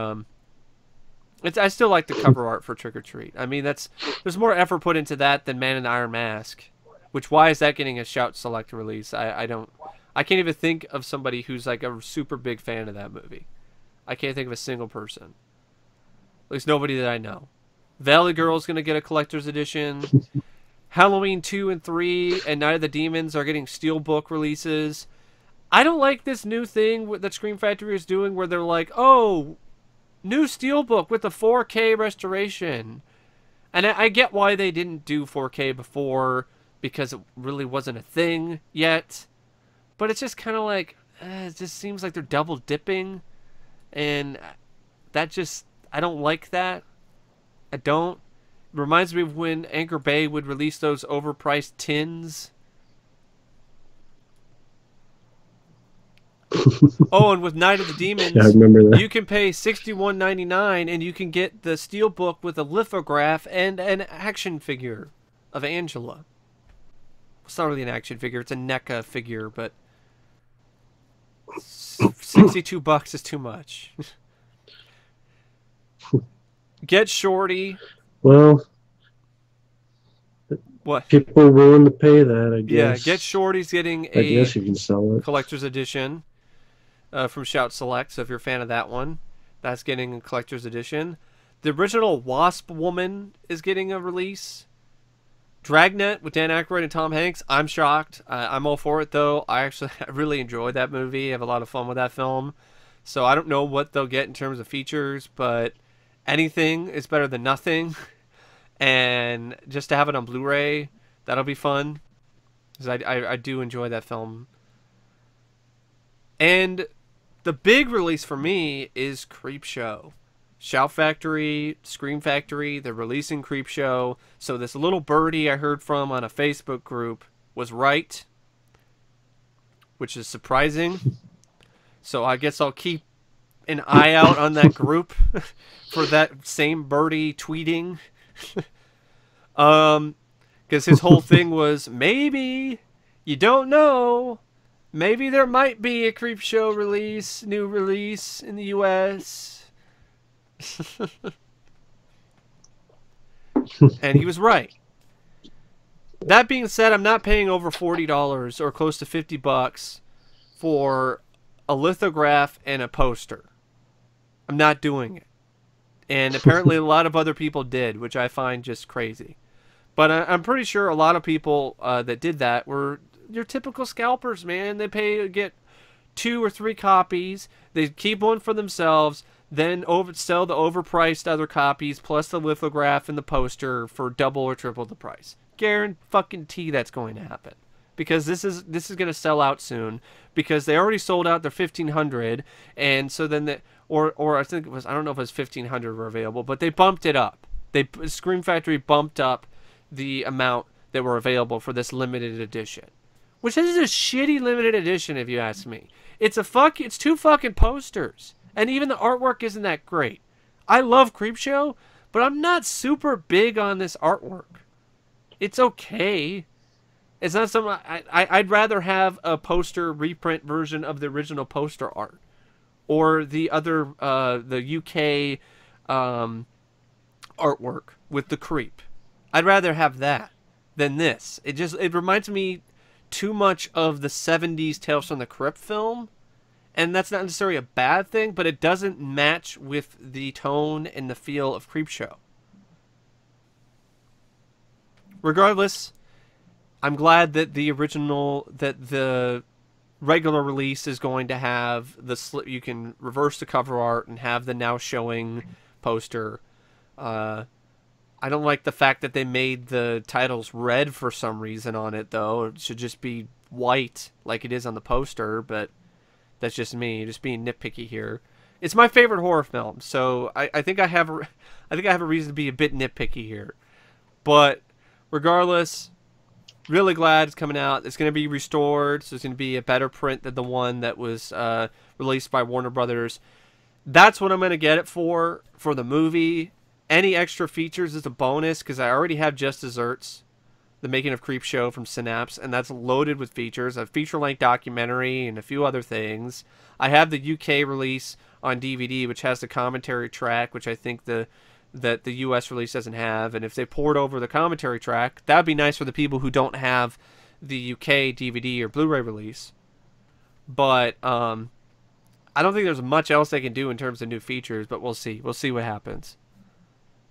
I still like the cover art for Trick or Treat. I mean, there's more effort put into that than Man in Iron Mask. Which, why is that getting a Shout Select release? I can't even think of somebody who's like a super big fan of that movie. I can't think of a single person. At least nobody that I know. Valley Girl's gonna get a collector's edition. Halloween 2 and 3 and Night of the Demons are getting Steelbook releases. I don't like this new thing that Scream Factory is doing where they're like, oh, new Steelbook with a 4K restoration. And I get why they didn't do 4K before, because it really wasn't a thing yet. But it's just kind of like, it just seems like they're double dipping. And that just, I don't like that. I don't. It reminds me of when Anchor Bay would release those overpriced tins. Oh, and with Night of the Demons, Yeah, I remember that. you can pay $61.99 and you can get the Steelbook with a lithograph and an action figure of Angela. it's not really an action figure. It's a NECA figure, but $62 is too much. Get Shorty. Well, What? people are willing to pay that, I guess. Yeah, Get Shorty's getting I a guess you can sell it. collector's edition from Shout Select. So if you're a fan of that one, that's getting a collector's edition. The original Wasp Woman is getting a release. Dragnet with Dan Aykroyd and Tom Hanks. I'm shocked. I'm all for it, though. I really enjoyed that movie. I have a lot of fun with that film. So I don't know what they'll get in terms of features, but anything is better than nothing. And just to have it on Blu-ray, that'll be fun. Because I do enjoy that film. And the big release for me is Creepshow. Shout Factory, Scream Factory, they're releasing Creepshow. So this little birdie I heard from on a Facebook group was right, which is surprising. So I guess I'll keep an eye out on that group for that same birdie tweeting. Because his whole thing was, maybe, you don't know, maybe there might be a Creepshow release, new release in the US. And he was right. That being said, I'm not paying over $40 or close to $50 for a lithograph and a poster. I'm not doing it. And apparently a lot of other people did, which I find just crazy. But I'm pretty sure a lot of people that did that were your typical scalpers, man. They get 2 or 3 copies. They keep one for themselves, then sell the overpriced other copies plus the lithograph and the poster for double or triple the price. Guarantee that's going to happen. Because this is going to sell out soon, because they already sold out their 1,500, and so then or I think it was, I don't know if it was 1,500 were available, but they bumped it up. Scream Factory bumped up the amount that were available for this limited edition, which is a shitty limited edition if you ask me. It's 2 fucking posters, and even the artwork isn't that great. I love Creepshow, but I'm not super big on this artwork. It's okay. It's not something I'd rather have a poster reprint version of the original poster art, or the other the UK artwork with the creep. I'd rather have that than this. It reminds me too much of the 70s Tales from the Crypt film, and that's not necessarily a bad thing, but it doesn't match with the tone and the feel of Creepshow. Regardless, I'm glad that the regular release is going to have you can reverse the cover art and have the now showing poster. I don't like the fact that they made the titles red for some reason on it, though. It should just be white like it is on the poster, but that's just me, just being nitpicky here. It's my favorite horror film, so I think I have a reason to be a bit nitpicky here. But regardless, really glad it's coming out. It's going to be restored, so it's going to be a better print than the one that was released by Warner Brothers. That's what I'm going to get it for the movie. Any extra features is a bonus, because I already have Just Desserts, the making of Creepshow from Synapse, and that's loaded with features. A feature-length documentary and a few other things. I have the UK release on DVD, which has the commentary track, which I think that the US release doesn't have. And if they poured over the commentary track, that would be nice for the people who don't have the UK DVD or Blu-ray release. But I don't think there's much else they can do in terms of new features, but we'll see. We'll see what happens.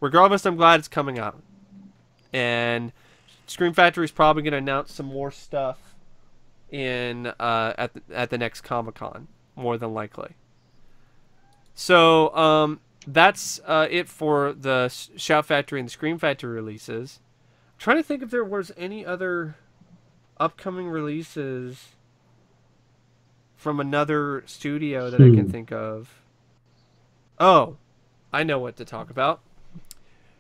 Regardless, I'm glad it's coming out. And Scream Factory is probably going to announce some more stuff in at the next Comic-Con, more than likely. So that's it for the Shout Factory and the Scream Factory releases. I'm trying to think if there was any other upcoming releases from another studio that I can think of. Oh, I know what to talk about.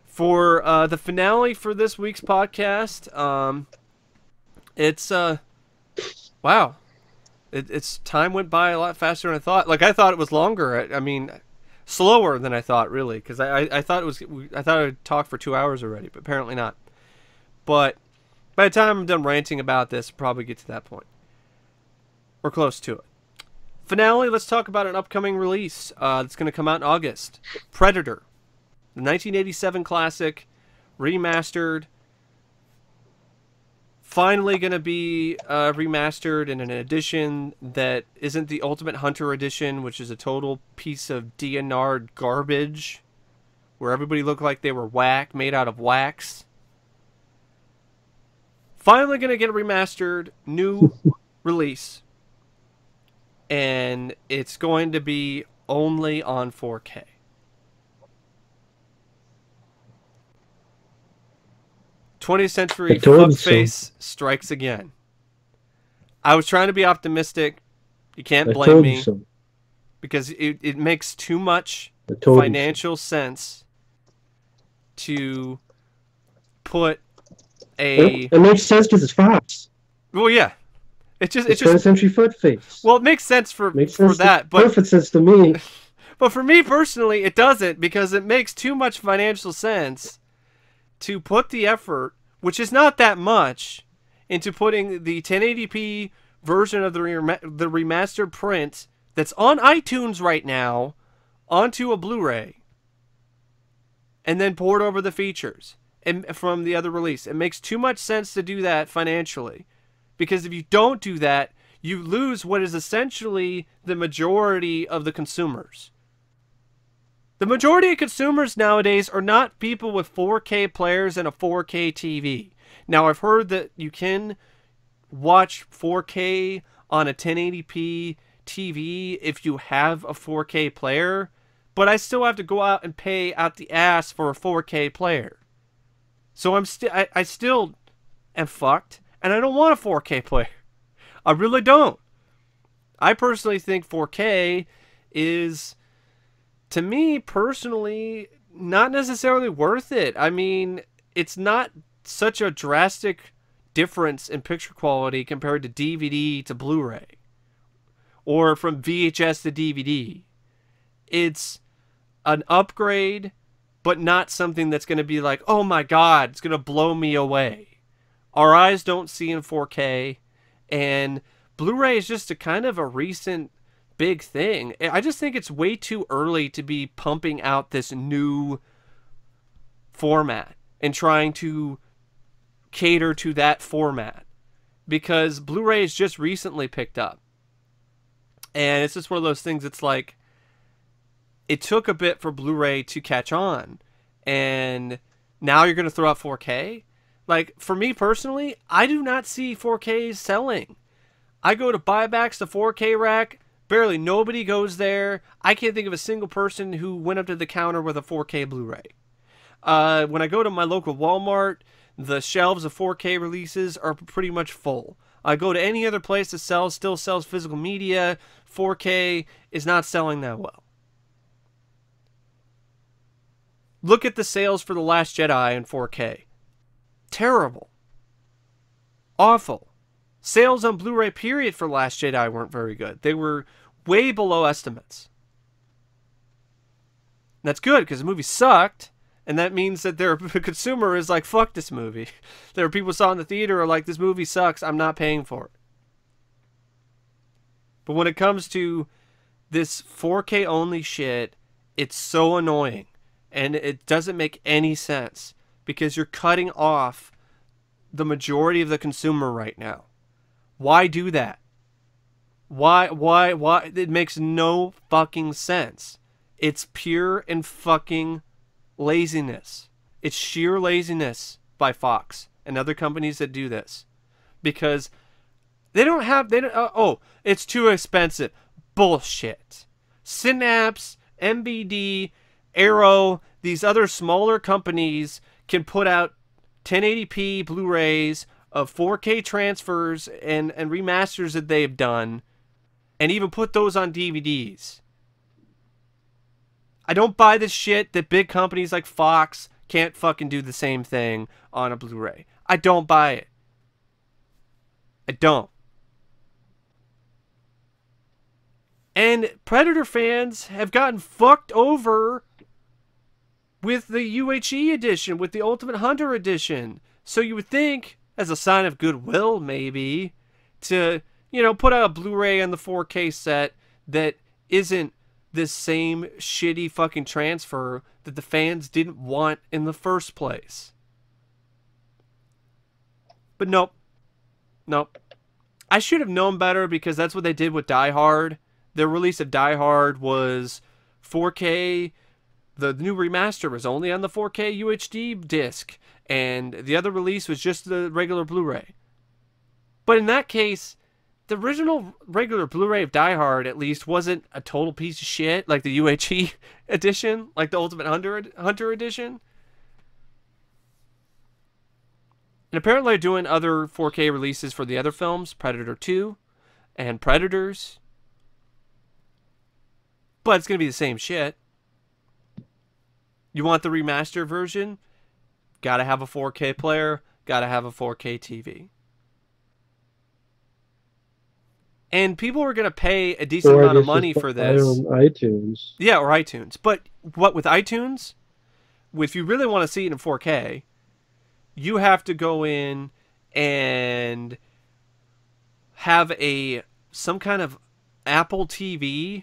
For the finale for this week's podcast, it's wow, it's time went by a lot faster than I thought. Like, I thought it was longer. I mean, slower than I thought, really, because I thought it would talk for 2 hours already, but apparently not. But By the time I'm done ranting about this, we'll probably get to that point. Or close to it. Finale, let's talk about an upcoming release that's going to come out in August. Predator. The 1987 classic, remastered. Finally going to be remastered in an edition that isn't the Ultimate Hunter edition, which is a total piece of DNR garbage, where everybody looked like they were made out of wax. Finally going to get a remastered, new release. And it's going to be only on 4K. '20th century fuckface strikes again. I was trying to be optimistic. You can't blame me. Because it makes too much financial sense to put a... It makes sense because it's Fox. Well, yeah. It's just 20th century foot face. Well, it makes sense for that, but perfect sense to me. But for me personally, it doesn't, because it makes too much financial sense to put the effort, which is not that much, into putting the 1080p version of the remastered print that's on iTunes right now onto a Blu-ray, and then port over the features from the other release. It makes too much sense to do that financially. Because if you don't do that, you lose what is essentially the majority of the consumers. The majority of consumers nowadays are not people with 4K players and a 4K TV. Now, I've heard that you can watch 4K on a 1080p TV if you have a 4K player, but I still have to go out and pay out the ass for a 4K player. So I still am fucked. And I don't want a 4K player. I really don't. I personally think 4K is, to me personally, not necessarily worth it. I mean, it's not such a drastic difference in picture quality compared to DVD to Blu-ray. Or from VHS to DVD. It's an upgrade, but not something that's going to be like, oh my god, it's going to blow me away. Our eyes don't see in 4K, and Blu-ray is just a kind of a recent big thing. I just think it's way too early to be pumping out this new format and trying to cater to that format, because Blu-ray is just recently picked up. And it's just one of those things, it's like, it took a bit for Blu-ray to catch on, and now you're going to throw out 4K? Like, for me personally, I do not see 4K selling. I go to buybacks, the 4K rack, barely nobody goes there. I can't think of a single person who went up to the counter with a 4K Blu-ray. When I go to my local Walmart, the shelves of 4K releases are pretty much full. I go to any other place that still sells physical media, 4K is not selling that well. Look at the sales for The Last Jedi in 4K. Terrible. Awful. Sales on Blu-ray period for Last Jedi weren't very good. They were way below estimates. And that's good, because the movie sucked, and that means that the consumer is like, fuck this movie. There are people who saw it in the theater are like, this movie sucks, I'm not paying for it. But when it comes to this 4K only shit, it's so annoying. And it doesn't make any sense, because you're cutting off the majority of the consumer right now. Why do that? Why? It makes no fucking sense. It's pure and fucking laziness. It's sheer laziness by Fox and other companies that do this. Because it's too expensive. Bullshit. Synapse, MBD, Arrow, these other smaller companies can put out 1080p Blu-rays of 4K transfers and remasters that they've done, and even put those on DVDs. I don't buy this shit that big companies like Fox can't fucking do the same thing on a Blu-ray. I don't buy it. I don't. And Predator fans have gotten fucked over with the UHE edition, with the Ultimate Hunter edition. So you would think as a sign of goodwill, maybe, to, you know, put out a Blu-ray on the 4K set that isn't this same shitty fucking transfer that the fans didn't want in the first place. But nope. Nope. I should have known better, because that's what they did with Die Hard. Their release of Die Hard was 4K. The new remaster was only on the 4K UHD disc, and the other release was just the regular Blu-ray. But in that case, the original regular Blu-ray of Die Hard, at least, wasn't a total piece of shit like the UHD edition, like the Ultimate Hunter edition. And apparently they're doing other 4K releases for the other films, Predator 2 and Predators. But it's going to be the same shit. You want the remastered version? Gotta have a 4K player, gotta have a 4K TV. And people are going to pay a decent amount of money for this. On iTunes. Yeah, or iTunes. But what with iTunes, if you really want to see it in 4K, you have to go in and have some kind of Apple TV,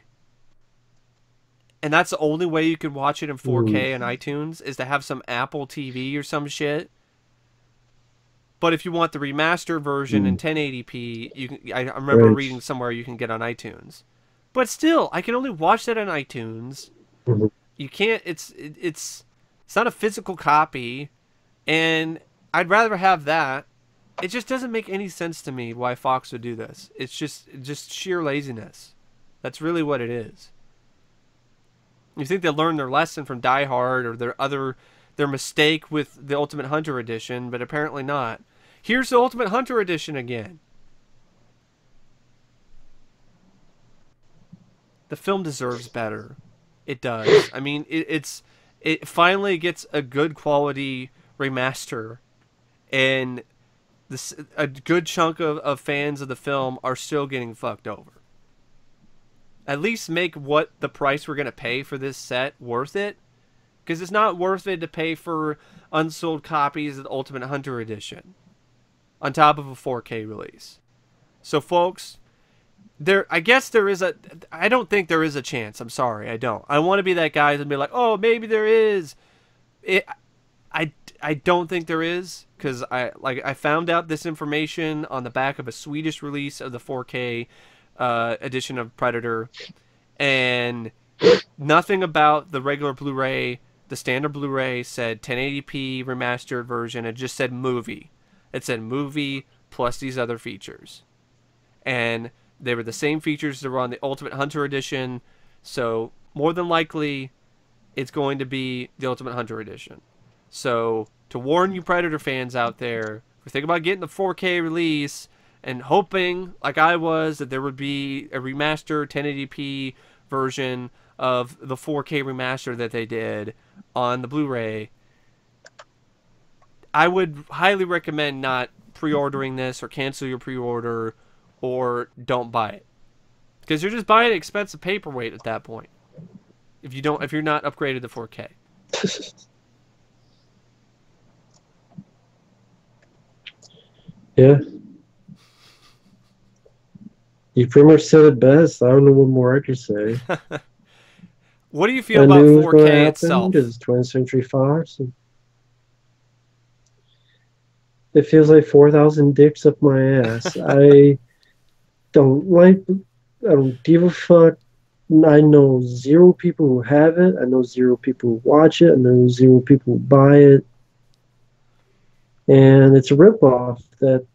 and that's the only way you can watch it in 4K on iTunes, is to have some Apple TV or some shit. But if you want the remaster version in 1080p, you can. I remember reading somewhere you can get on iTunes. But still, I can only watch that on iTunes. You can't. It's not a physical copy. And I'd rather have that. It just doesn't make any sense to me why Fox would do this. It's just sheer laziness. That's really what it is. You think they'll learn their lesson from Die Hard or their mistake with the Ultimate Hunter edition, but apparently not. Here's the Ultimate Hunter edition again. The film deserves better. It does. I mean, it finally gets a good quality remaster, and a good chunk of fans of the film are still getting fucked over. At least make what the price we're going to pay for this set worth it, because it's not worth it to pay for unsold copies of the Ultimate Hunter edition on top of a 4K release. So folks, I guess there is I don't think there is a chance. I'm sorry, I don't. I want to be that guy and be like, oh, maybe there is. I don't think there is, because I found out this information on the back of a Swedish release of the 4K edition of Predator, and nothing about the regular Blu-ray. The standard Blu-ray said 1080p remastered version. It just said movie. It said movie plus these other features, and they were the same features that were on the Ultimate Hunter edition. So more than likely, it's going to be the Ultimate Hunter edition. So to warn you Predator fans out there, if you think about getting the 4K release and hoping, like I was, that there would be a remastered 1080p version of the 4K remaster that they did on the Blu-ray, I would highly recommend not pre-ordering this, or cancel your pre-order, or don't buy it, because you're just buying an expensive paperweight at that point if you're not upgraded to 4K. Yeah. You pretty much said it best. I don't know what more I could say. What do you feel about 4K itself? Because it's 20th Century Fox. It feels like 4,000 dicks up my ass. I don't give a fuck. I know zero people who have it. I know zero people who watch it. I know zero people who buy it. And it's a ripoff that,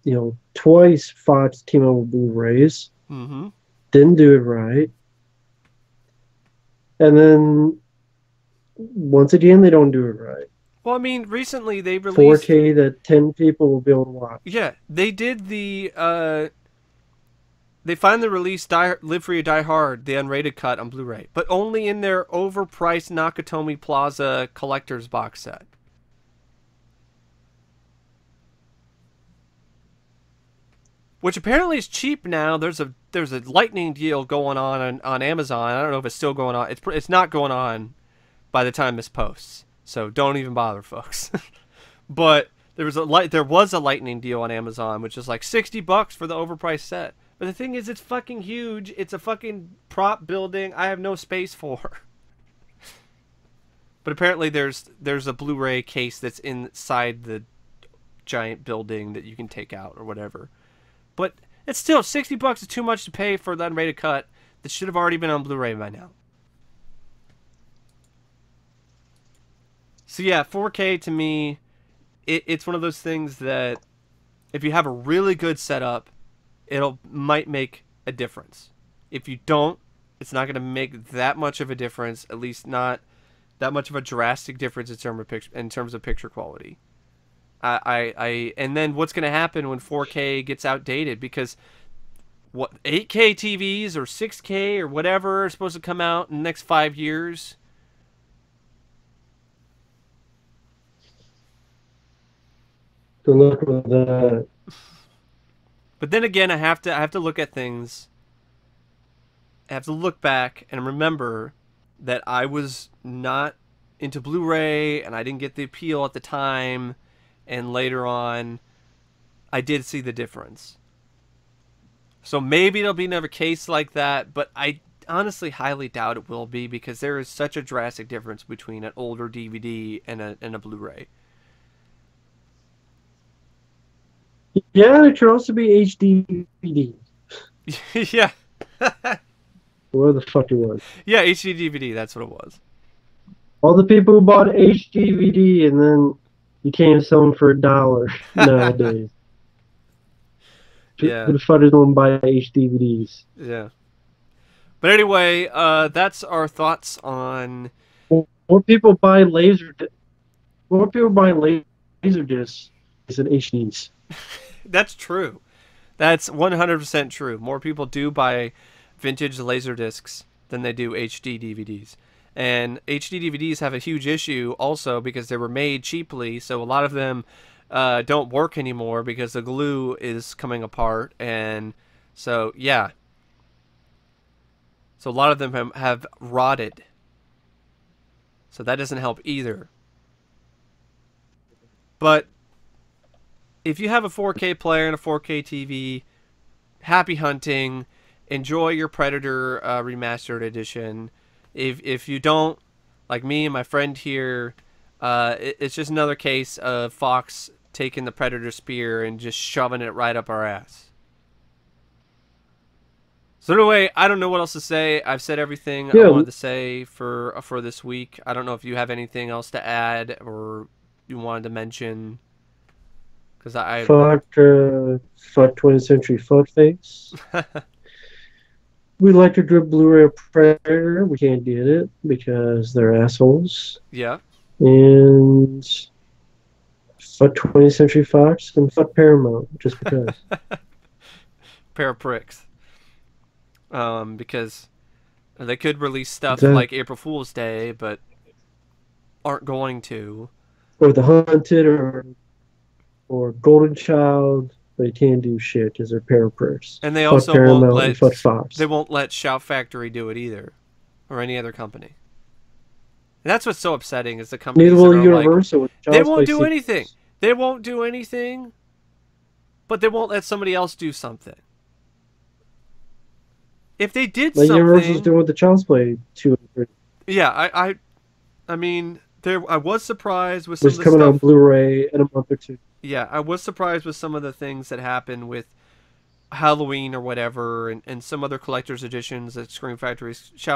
twice Fox came out with Blu-rays. Mm-hmm. Didn't do it right. And then, once again, they don't do it right. Well, I mean, recently they released 4K that 10 people will be able to watch. Yeah, they did they finally released Live Free or Die Hard, the unrated cut on Blu-ray, but only in their overpriced Nakatomi Plaza collector's box set. Which apparently is cheap now. There's a lightning deal going on Amazon. I don't know if it's still going on. It's not going on by the time this posts. So don't even bother, folks. But There was a lightning deal on Amazon, which is like $60 for the overpriced set. But the thing is, it's fucking huge. It's a fucking prop building I have no space for. But apparently there's a Blu-ray case that's inside the giant building that you can take out or whatever. But it's still $60 is too much to pay for the unrated cut that should have already been on Blu-ray by now. So yeah, 4K to me, it's one of those things that if you have a really good setup, might make a difference. If you don't, it's not going to make that much of a difference, at least not that much of a drastic difference in terms of picture quality. And then what's going to happen when 4K gets outdated? Because what 8K TVs or 6K or whatever are supposed to come out in the next 5 years. Good luck with that. But then again, I have to look at things. I have to look back and remember that I was not into Blu-ray and I didn't get the appeal at the time, and later on I did see the difference. So maybe there'll be another case like that, but I honestly highly doubt it will be, because there is such a drastic difference between an older DVD and a Blu-ray. Yeah, it could also be HD DVD. Yeah. Where the fuck it was. Yeah, HD DVD, that's what it was. All the people who bought HD DVD and then you can't sell them for $1 nowadays. Yeah. Who the fuck is going to buy HD DVDs? Yeah. But anyway, that's our thoughts on... More people buy laser discs than HDs. That's true. That's 100% true. More people do buy vintage Laserdiscs than they do HD DVDs. And HD DVDs have a huge issue also because they were made cheaply, so a lot of them don't work anymore because the glue is coming apart. And so, yeah. So a lot of them have rotted. So that doesn't help either. But if you have a 4K player and a 4K TV, happy hunting. Enjoy your Predator remastered edition. If you don't, like me and my friend here, it's just another case of Fox taking the Predator spear and just shoving it right up our ass. So anyway, I don't know what else to say. I've said everything I wanted to say for this week. I don't know if you have anything else to add or you wanted to mention. Fuck 20th century fuckface. We'd like to do Blu-ray Predator. We can't get it because they're assholes. Yeah. And fuck 20th Century Fox and fuck Paramount just because. Pair of pricks. Because they could release stuff like April Fool's Day, but aren't going to. Or The Hunted or Golden Child. They can't do shit because they're pair of pricks. And they fuck also Paramount and fuck Fox. They won't let Shout Factory do it either, or any other company. And that's what's so upsetting is the companies. Neither will Universal. Like, they won't do anything. They won't do anything, but they won't let somebody else do something. If they did something, Universal's doing with the Child's Play 2 and 3. Yeah, I mean, I was surprised with some of the coming out on Blu-ray in a month or two. Yeah, I was surprised with some of the things that happened with Halloween or whatever, and some other collector's editions that Shout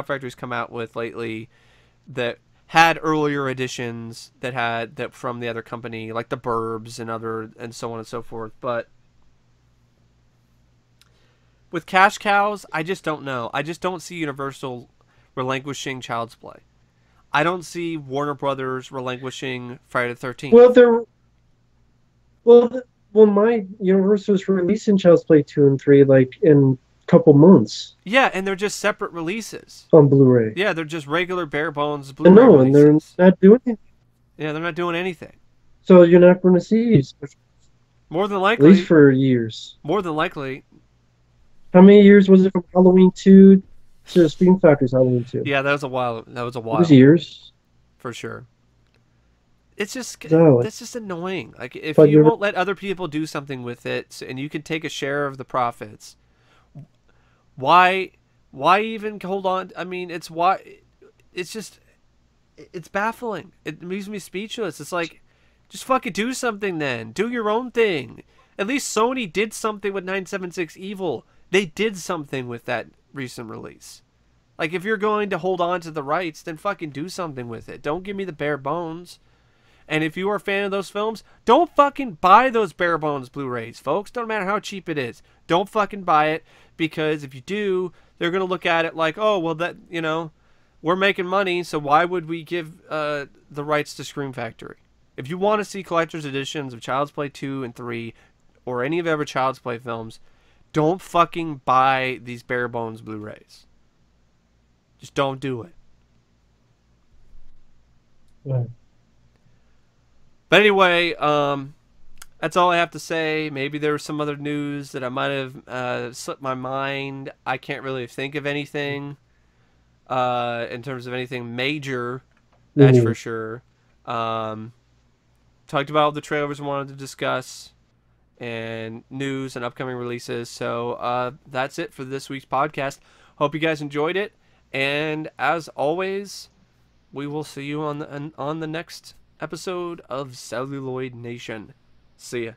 Factory's come out with lately that had earlier editions that from the other company, like the Burbs and so on and so forth. But with Cash Cows, I just don't know. I just don't see Universal relinquishing Child's Play. I don't see Warner Brothers relinquishing Friday the 13th. Well, my Universal's releasing Child's Play 2 and 3 like in a couple months. Yeah, and they're just separate releases on Blu-ray. Yeah, they're just regular bare bones Blu-ray releases. And they're not doing anything. Yeah, they're not doing anything. So you're not going to see these. More than likely. At least for years. More than likely. How many years was it from Halloween 2 to Scream Factory's Halloween 2? Yeah, that was a while. That was a while. It was years. For sure. it's just No, that's just annoying. Like if but you you're won't let other people do something with it and you can take a share of the profits, why even hold on? I mean, it's just it's baffling. It leaves me speechless. It's like just fucking do something then. Do your own thing. At least Sony did something with 976 Evil. They did something with that recent release. Like if you're going to hold on to the rights, then fucking do something with it. Don't give me the bare bones. And if you are a fan of those films, don't fucking buy those bare bones Blu-rays, folks. Don't matter how cheap it is. Don't fucking buy it, because if you do, they're going to look at it like, oh, well, that, you know, we're making money, so why would we give the rights to Scream Factory? If you want to see collector's editions of Child's Play 2 and 3, or any of ever Child's Play films, don't fucking buy these bare bones Blu-rays. Just don't do it. yeah. But anyway, that's all I have to say. Maybe there was some other news that I might have slipped my mind. I can't really think of anything in terms of anything major. That's for sure. Talked about all the trailers we wanted to discuss and news and upcoming releases. So that's it for this week's podcast. Hope you guys enjoyed it. And as always, we will see you on the next episode of Celluloid Nation. See ya.